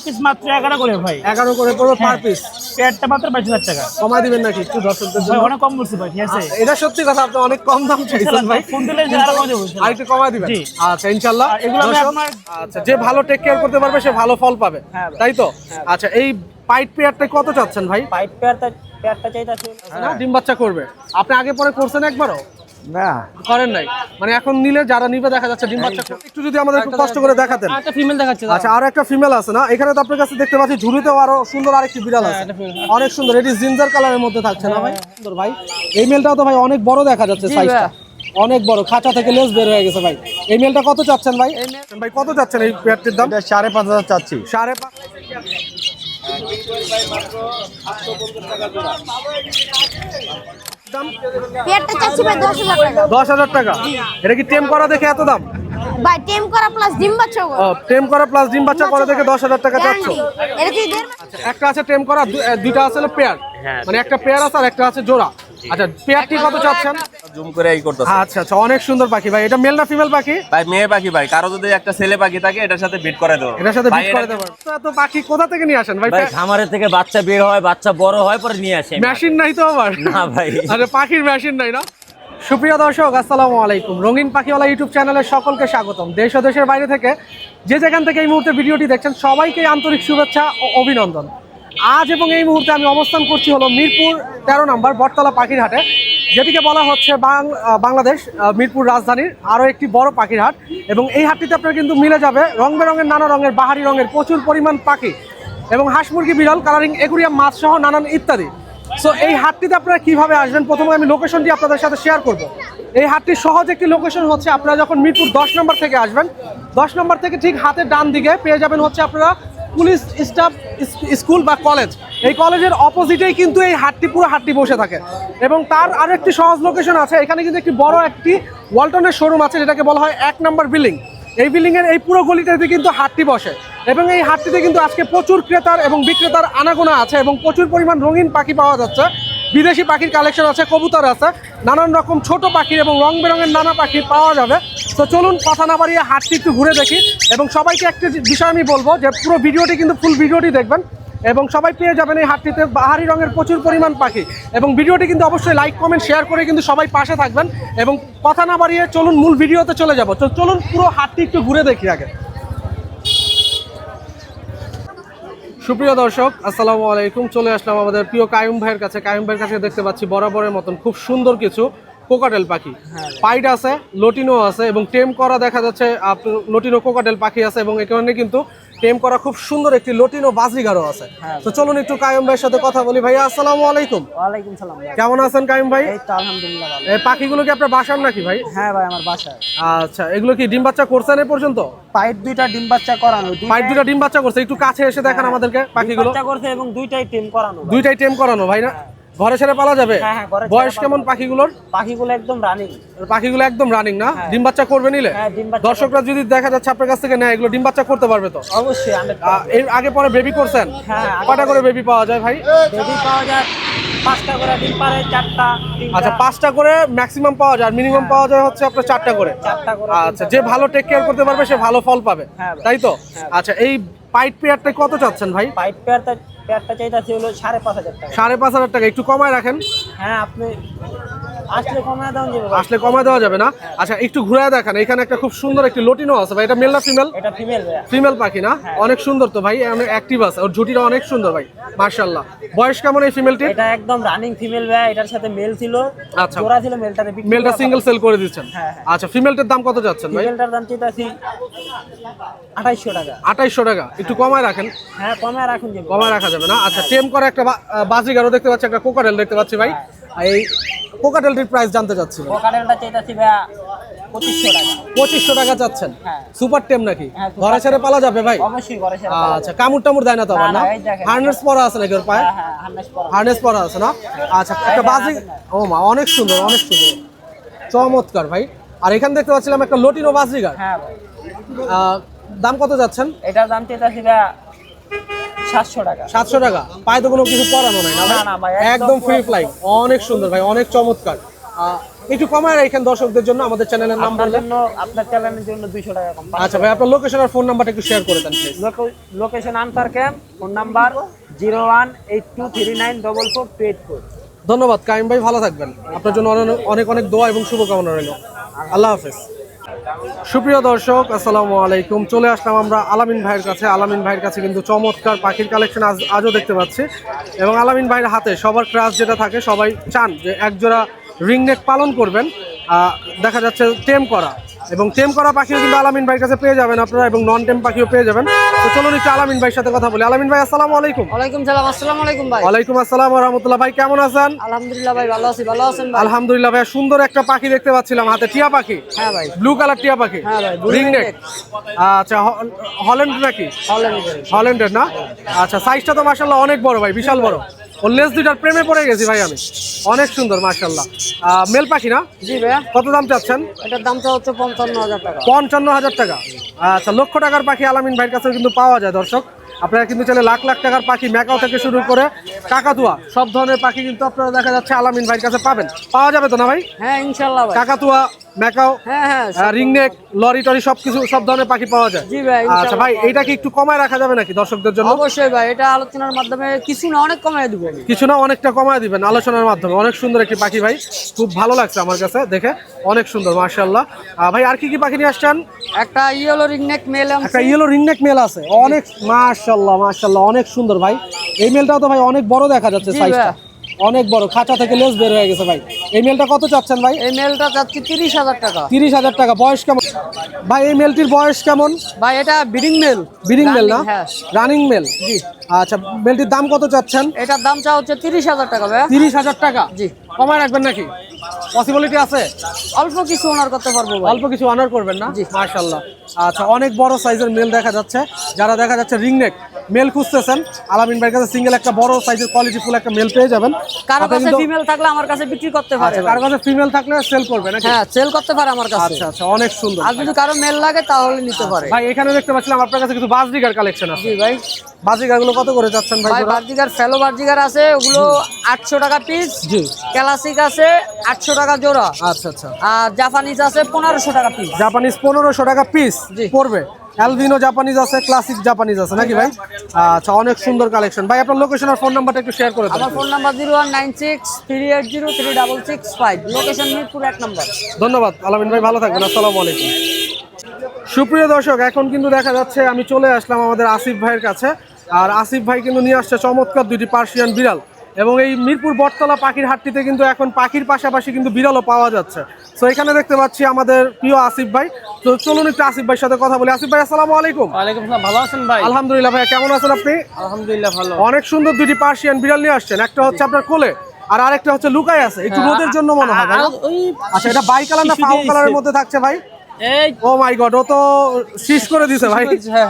Piece মাত্র 11 করে ভাই। 11 করে পড়বে পার পিস। পেয়ারটা মাত্র 22,000 টাকা। কমায় দিবেন নাকি একটু দর্শকদের জন্য? অনেক কম বলছি ভাই, ঠিক আছে? এটা সত্যি কথা, আপনি অনেক কম দাম চাইছেন ভাই। ফোন দিলে আরো কম দেব। আর একটু কমায় দিবেন? জি। আচ্ছা ইনশাআল্লাহ। এগুলো আমি আপনার আচ্ছা, যে ভালো টেক কেয়ার করতে পারবে সে ভালো ফল পাবে, তাই তো? আচ্ছা, এই পাইট পেয়ারটা কত চাচ্ছেন ভাই? পাইপ পেয়ারটা চাইতাছি না, ডিম বাচ্চা করবে। আপনি আগে পরে করছেন একবারও? না, করেন নাই। মানে এখন নিলে যারা নিবে দেখা যাচ্ছে ডিম বাচ্চা করবে। একটু যদি আমাদের একটু কষ্ট করে দেখাতেন। একটা ফিমেল দেখাচ্ছে। আচ্ছা, আর একটা ফিমেল আছে না এখানে? তো আপনার কাছে দেখতে পাচ্ছি ঝুড়িতেও আরো সুন্দর আরেকটি বিড়াল আছে, অনেক সুন্দর। এটি জিঞ্জার কালারের মধ্যে থাকছে না ভাই? সুন্দর ভাই। এই মেলটাও তো ভাই অনেক বড় দেখা যাচ্ছে, সাইজটা অনেক বড়, খাঁচা থেকে লেজ বের হয়ে গেছে ভাই। এই মেলটা কত চাচ্ছেন ভাই? ভাই কত চাচ্ছেন এই পেয়ারটির দাম? 5,500 চাচ্ছি। 5.5 দাম। পেয়ারটা চাচ্ছি ভাই 10,000 টাকা। 10,000 টাকা? এটা কি টেম করা দেখে এত দাম? ভাই টেম করা প্লাস ডিম বাচ্চা ও, টেম করা প্লাস ডিম বাচ্চা করা দেখে 10,000 টাকা চাচ্ছ? এটা কি দেড় মাস? একটা আছে টেম করা, দুইটা আছে পেয়ার, মানে একটা পেয়ার আছে আর একটা আছে জোড়া। আচ্ছা, পেয়ারটি কত চাচ্ছেন? জুম করে এই করতেছে। আচ্ছা আচ্ছা, অনেক সুন্দর পাখি ভাই। এটা মেল না ফিমেল পাখি? ভাই মেয়ে পাখি ভাই, কারো যদি একটা ছেলে পাখি থাকে এটার সাথে বিট করে দেবো। এটার সাথে ভাই, বিট করে দেব। তো পাখি কোথা থেকে নিয়ে আসেন ভাই? ভাই খামারের থেকে বাচ্চা বের হয়, বাচ্চা বড় হয়, পরে নিয়ে আসে। মেশিন নাই তো আবার? না ভাই। আরে পাখির মেশিন নাই না? সুপ্রিয় দর্শক, আসসালামু আলাইকুম। রঙিন পাখিওয়ালা ইউটিউব চ্যানেলে সকলকে স্বাগতম। দেশ ও দেশের বাইরে থেকে যে যেখান থেকে এই মুহূর্তে ভিডিওটি দেখছেন সবাইকে আন্তরিক শুভেচ্ছা ও অভিনন্দন। আজ এবং এই মুহূর্তে আমি অবস্থান করছি হলো মিরপুর 13 নম্বর বটতলা পাখির হাটে, যেটিকে বলা হচ্ছে বাংলাদেশ মিরপুর রাজধানীর আরও একটি বড় পাখির হাট। এবং এই হাটটিতে আপনার কিন্তু মিলে যাবে রং বেরঙের, নানা রঙের, বাহারি রঙের প্রচুর পরিমাণ পাখি এবং হাঁস মুরগি, বিড়াল, কালারিং, একুরিয়াম মাছ সহ নানান ইত্যাদি। সো এই হাটটিতে আপনারা কিভাবে আসবেন, প্রথমে আমি লোকেশনটি আপনাদের সাথে শেয়ার করব। এই হাটটির সহজ একটি লোকেশন হচ্ছে, আপনারা যখন মিরপুর 10 নম্বর থেকে আসবেন, 10 নম্বর থেকে ঠিক হাতের ডান দিকে পেয়ে যাবেন হচ্ছে আপনারা পুলিশ স্টাফ স্কুল বা কলেজ। এই কলেজের অপোজিটেই কিন্তু এই হাটটি, পুরো হাটটি বসে থাকে। এবং তার আরও একটি সহজ লোকেশন আছে, এখানে কিন্তু একটি বড় একটি ওয়ালটনের শোরুম আছে, যেটাকে বলা হয় 1 নম্বর বিল্ডিং। এই বিল্ডিংয়ের এই পুরো গলিটাতে কিন্তু হাটটি বসে এবং এই হাটটিতে কিন্তু আজকে প্রচুর ক্রেতার এবং বিক্রেতার আনাগোনা আছে এবং প্রচুর পরিমাণ রঙিন পাখি পাওয়া যাচ্ছে। বিদেশি পাখির কালেকশন আছে, কবুতর আছে, নানান রকম ছোট পাখির এবং রং বেরঙের নানা পাখি পাওয়া যাবে। তো চলুন কথা না বাড়িয়ে হাটটি একটু ঘুরে দেখি। এবং সবাইকে একটা বিষয় আমি বলবো যে পুরো ভিডিওটি কিন্তু ফুল ভিডিওটি দেখবেন এবং সবাই পেয়ে যাবেন এই হাটটিতে বাহারি রঙের প্রচুর পরিমাণ পাখি। এবং ভিডিওটি কিন্তু অবশ্যই লাইক, কমেন্ট, শেয়ার করে কিন্তু সবাই পাশে থাকবেন। এবং কথা না বাড়িয়ে চলুন মূল ভিডিওতে চলে যাব। তো চলুন পুরো হাটটি একটু ঘুরে দেখি আগে। সুপ্রিয় দর্শক, আসসালামু আলাইকুম। চলে আসলাম আমাদের প্রিয় কায়ুম ভাইয়ের কাছে। কায়ুম ভাইয়ের কাছে দেখতে পাচ্ছি বরাবরের মতন খুব সুন্দর কিছু কোকাটেল পাখি, পাইট আছে, লটিনো আছে এবং টেম করা দেখা যাচ্ছে লটিনো কোকাটেল পাখি আছে। এবং এখানে কিন্তু টেম করা খুব সুন্দর একটি লটিনো বাজরিগারও আছে। তো চলুন একটু কায়ুম ভাইয়ের সাথে কথা বলি। ভাইয়া আসসালামু আলাইকুম। ওয়ালাইকুম সালাম। কেমন আছেন কায়ুম ভাই? এই তো আলহামদুলিল্লাহ ভালো। এই পাখিগুলো কি আপনার বাসার নাকি ভাই? হ্যাঁ ভাই, আমার বাসায়। আচ্ছা, এগুলো কি ডিম বাচ্চা করছেন এ পর্যন্ত? পাইপ দুইটা ডিম বাচ্চা করানো। পাইট দুটো ডিম বাচ্চা করছে, একটু কাছে এসে দেখান আমাদেরকে পাখিগুলো। বাচ্চা করছে এবং দুইটাই টিম করানো। দুইটাই টেম করানো ভাই না? ঘরে ছেড়ে পালা যাবে? হ্যাঁ হ্যাঁ, ঘরে ছেড়ে বয়স পালা কেমন যাবে। পাখিগুলোর? পাখিগুলো একদম রানিং। পাখিগুলো একদম রানিং না? ডিম বাচ্চা করবে নিলে? হ্যাঁ, ডিম বাচ্চা দর্শকরা যদি দেখা যাচ্ছে আপনার কাছ থেকে নেয়, এগুলো ডিম বাচ্চা করতে পারবে তো? অবশ্যই 100%। এর আগে পরে বেবি করছেন? হ্যাঁ। কয়টা করে বেবি পাওয়া যায় ভাই? বেবি পাওয়া যায় 5টা করে, ডিম পারে 4টা। আচ্ছা, 5টা করে ম্যাক্সিমাম পাওয়া যায়, মিনিমাম পাওয়া যায় হচ্ছে আপনার 4টা করে। 4টা করে। আচ্ছা, যে ভালো টেক কেয়ার করতে পারবে সে ভালো ফল পাবে, হ্যাঁ ভাই। তাই তো? আচ্ছা, এই পাইট পেয়ারটা কত চাচ্ছেন ভাই? পাইপ পেয়ারটা চাইতাছি হলো 5,500 টাকা। 5,500 টাকা, একটু কমায় রাখেন। হ্যাঁ, আপনি আসলে কমায় দাম যাবে। আসলে কমায় দেওয়া যাবে না? আচ্ছা, একটু ঘুরে দেখান। এখানে একটা খুব সুন্দর একটি লটিনো আছে ভাই, এটা মেল না ফিমেল? এটা ফিমেল ভাই। ফিমেল পাখি না? অনেক সুন্দর তো ভাই, অনেক অ্যাক্টিভ আছে, ওর ঝুটিটা অনেক সুন্দর ভাই, মাশাআল্লাহ। বয়স কেমন এই ফিমেলটি? এটা একদম রানিং ফিমেল ভাই। এটার সাথে মেল ছিল, আচ্ছা। জোড়া ছিল, মেলটারে বিক্রি মেলটা সিঙ্গেল সেল করে দিচ্ছেন? হ্যাঁ। আচ্ছা, ফিমেলটার দাম কত যাচ্ছেন ভাই? ফিমেলটার দাম চাইতাছি 2800 টাকা। 2800 টাকা, একটু কমায় রাখেন। হ্যাঁ, কমায় রাখুন যাবে। কমায় রাখা যাবে না? আচ্ছা, টেম করে একটা বাজিগারও দেখতে পাচ্ছি, একটা কোকাটেল দেখতে পাচ্ছি ভাই। এই কোকাটেলটির প্রাইস জানতে চাচ্ছি ভাই। কোকাটেলটা চাইতাছি ভাই 2500 টাকা। 2500 টাকা চাচ্ছেন? হ্যাঁ। সুপার টেম নাকি? হ্যাঁ, সুপার ঘরে ছেড়ে পালা যাবে ভাই? অবশ্যই ঘরে ছেড়ে। আচ্ছা, কামড় টামুর দেয় না তো আবার? না, না, এই দেখেন। হার্নেস পরা আছে নাকি ওর পায়ে? হ্যাঁ হ্যাঁ, হার্নেস পরা। হার্নেস পরা আছে না? আচ্ছা, একটা বাজি, ও মা, অনেক সুন্দর, অনেক সুন্দর, চমৎকার ভাই। আর এখানে দেখতে পাচ্ছিলাম একটা লটিনো বাজিগার, হ্যাঁ ভাই। দাম কত যাচ্ছেন? এটার দাম চাইতাছি ভাই 700 টাকা। 700 টাকা? পায়ে তো কোনো কিছু পরানো নাই না ভাই? না, না ভাই, একদম একদম ফ্রি ফ্লাই, অনেক সুন্দর ভাই, অনেক চমৎকার। একটু কমায় রাখেন দর্শকদের জন্য, আমাদের চ্যানেলের নাম বললেন। আপনার চ্যানেলের জন্য 200 টাকা কম। আচ্ছা ভাই, আপনার লোকেশন আর ফোন নাম্বারটা একটু শেয়ার করে দেন please. Location Ansar camp, phone number 0182394484। ধন্যবাদ কাইম ভাই, ভালো থাকবেন। আপনার জন্য অনেক অনেক দোয়া এবং শুভকামনা রইল। আল্লাহ হাফেজ। সুপ্রিয় দর্শক, আসসালামু আলাইকুম। চলে আসলাম আমরা আলামিন ভাইয়ের কাছে। আলামিন ভাইয়ের কাছে কিন্তু চমৎকার পাখির কালেকশন আজও দেখতে পাচ্ছি, এবং আলামিন ভাইয়ের হাতে সবার ক্রাশ যেটা থাকে, সবাই চান যে একজোড়া রিংনেক পালন করবেন। দেখা যাচ্ছে টেম করা, এবং টেম করা পাখিও কিন্তু আলামিন ভাইয়ের কাছে পেয়ে যাবেন আপনারা, এবং নন টেম পাখিও পেয়ে যাবেন। তো চলুন একটু আলামিন ভাইয়ের সাথে কথা বলি। আলামিন ভাই, আসসালামু আলাইকুম। ওয়ালাইকুম সালাম। আসসালামু আলাইকুম ভাই। ওয়ালাইকুম আসসালাম ওয়া রাহমাতুল্লাহ। ভাই কেমন আছেন? আলহামদুলিল্লাহ ভাই, ভালো আছি। ভালো আছেন ভাই? আলহামদুলিল্লাহ ভাই। সুন্দর একটা পাখি দেখতে পাচ্ছিলাম হাতে, টিয়া পাখি। হ্যাঁ ভাই। ব্লু কালার টিয়া পাখি। হ্যাঁ ভাই, blue রিংনেক। ringneck। আচ্ছা, হল্যান্ড নাকি? হল্যান্ড। হল্যান্ডের না? আচ্ছা, সাইজটা তো মাশাআল্লাহ অনেক বড় ভাই, বিশাল বড়। ওর লেজ দুইটার প্রেমে পড়ে গেছি ভাই আমি, অনেক সুন্দর মাশাআল্লাহ। মেল পাখি না? জি ভাইয়া। কত দাম চাচ্ছেন? এটার দামটা হচ্ছে 55,000 টাকা। 55,000 টাকা। আচ্ছা, লক্ষ টাকার পাখি আলামিন ভাইয়ের কাছে কিন্তু পাওয়া যায় দর্শক। আপনারা কিন্তু চাইলে লাখ লাখ টাকার পাখি, ম্যাকাও থেকে শুরু করে কাকাতুয়া, সব ধরনের পাখি কিন্তু আপনারা দেখা যাচ্ছে আলামিন ভাইয়ের কাছে পাবেন। পাওয়া যাবে তো না ভাই? হ্যাঁ ইনশাআল্লাহ ভাই। কাকাতুয়া, ম্যাকাও, হ্যাঁ রিংনেক, লরি টরি সবকিছু, সব ধরনের পাখি পাওয়া যায়। জি ভাই, আচ্ছা ভাই, এইটা কি একটু কমায় রাখা যাবে নাকি দর্শকদের জন্য? অবশ্যই ভাই, এটা আলোচনার মাধ্যমে কিছু না অনেক কমায় দেব আমি। কিছু না অনেকটা কমায় দিবেন আলোচনার মাধ্যমে। অনেক সুন্দর একটি পাখি ভাই, খুব ভালো লাগছে আমার কাছে দেখে, অনেক সুন্দর মাশাআল্লাহ। ভাই আর কি কি পাখি নিয়ে আসছেন? একটা ইয়েলো রিংনেক মেল আছে। একটা ইয়েলো রিংনেক মেল আছে, অনেক মাশাআল্লাহ মাশাআল্লাহ, অনেক সুন্দর ভাই। এই মেলটাও তো ভাই অনেক বড় দেখা যাচ্ছে, জি সাইজটা ভাই। অনেক বড়, খাঁচা থেকে লেজ বের হয়ে গেছে ভাই। এই মেলটা কত চাচ্ছেন ভাই? এই মেলটা চাচ্ছি 30,000 টাকা। 30,000 টাকা। বয়স কেমন ভাই? এই মেলটির বয়স কেমন? ভাই এটা ব্রিডিং মেল। ব্রিডিং মেল না? হ্যাঁ। Running male. জি। আচ্ছা, মেলটির দাম কত চাচ্ছেন? এটার দামটা হচ্ছে 30,000 টাকা ভাইয়া। 30,000 টাকা। জি। কমায় রাখবেন নাকি? পসিবিলিটি আছে? অল্প কিছু অনার করতে পারবো ভাই। অল্প কিছু অনার করবেন না? জি। মাশাআল্লাহ। আচ্ছা, অনেক বড় সাইজের মেল দেখা যাচ্ছে। যারা দেখা যাচ্ছে রিংনেক মেল খুঁজতেছেন, আলামিন ভাইয়ের কাছে সিঙ্গেল একটা বড় সাইজের কোয়ালিটি ফুল একটা মেল পেয়ে যাবেন। কারো আপনি কাছে কিন্তু- ফিমেল থাকলে আমার কাছে বিক্রি করতে পারে আচ্ছা, ভাই। কারো কাছে ফিমেল থাকলে সেল করবে নাকি? হ্যাঁ, সেল করতে পারে আমার কাছে। আচ্ছা আচ্ছা, অনেক সুন্দর। আর যদি কারো মেল লাগে তাহলে নিতে পারে। ভাই এখানে দেখতে পাচ্ছিলাম আপনার কাছে কিছু বাজরিগার কালেকশন আছে। জি ভাই। বাজরিগার গুলো কত করে যাচ্ছেন ভাই? ভাই বার্জিগার, ফেলো বার্জিগার আছে, ওগুলো 800 টাকা পিস। জি। ক্লাসিক আছে 800 টাকা জোড়া। আচ্ছা আচ্ছা। আর জাপানিজ আছে 1500 টাকা পিস। জাপানিজ 1500 টাকা পিস জি। পড়বে। অ্যালবিনো জাপানিজ আছে, ক্লাসিক জাপানিজ আছে নাকি ভাই? আচ্ছা, অনেক সুন্দর কালেকশন ভাই। আপনার লোকেশন আর ফোন নাম্বারটা একটু শেয়ার করে দেন। আমার ফোন নাম্বার 019638036665। লোকেশন মিরপুর 1 নম্বর। ধন্যবাদ আলামিন ভাই, ভালো থাকবেন। আসসালামু আলাইকুম। সুপ্রিয় দর্শক, এখন কিন্তু দেখা যাচ্ছে আমি চলে আসলাম আমাদের আসিফ ভাইয়ের কাছে। আর আসিফ ভাই কিন্তু নিয়ে আসছে চমৎকার দুইটি পার্সিয়ান বিড়াল, এবং এই মিরপুর বটতলা পাখির হাটটিতে কিন্তু এখন পাখির পাশাপাশি কিন্তু বিড়ালও পাওয়া যাচ্ছে। তো এখানে দেখতে পাচ্ছি আমাদের প্রিয় আসিফ ভাই। তো চলুন একটু আসিফ ভাইয়ের সাথে কথা বলি। আসিফ ভাই, আসসালামু আলাইকুম। ওয়ালাইকুম আসসালাম। ভালো আছেন ভাই? আলহামদুলিল্লাহ ভাই, কেমন আছেন আপনি? আলহামদুলিল্লাহ ভালো। অনেক সুন্দর দুইটি পার্সিয়ান বিড়াল নিয়ে আসছেন, একটা হচ্ছে আপনার কোলে আর আরেকটা হচ্ছে লুকায় আছে, একটু রোদের জন্য মনে হয় ভাই। আচ্ছা, এটা বাই কালার না ফাউল কালারের মধ্যে থাকছে ভাই? এই ও মাই গড, ও তো শীষ করে দিছে ভাই। হ্যাঁ।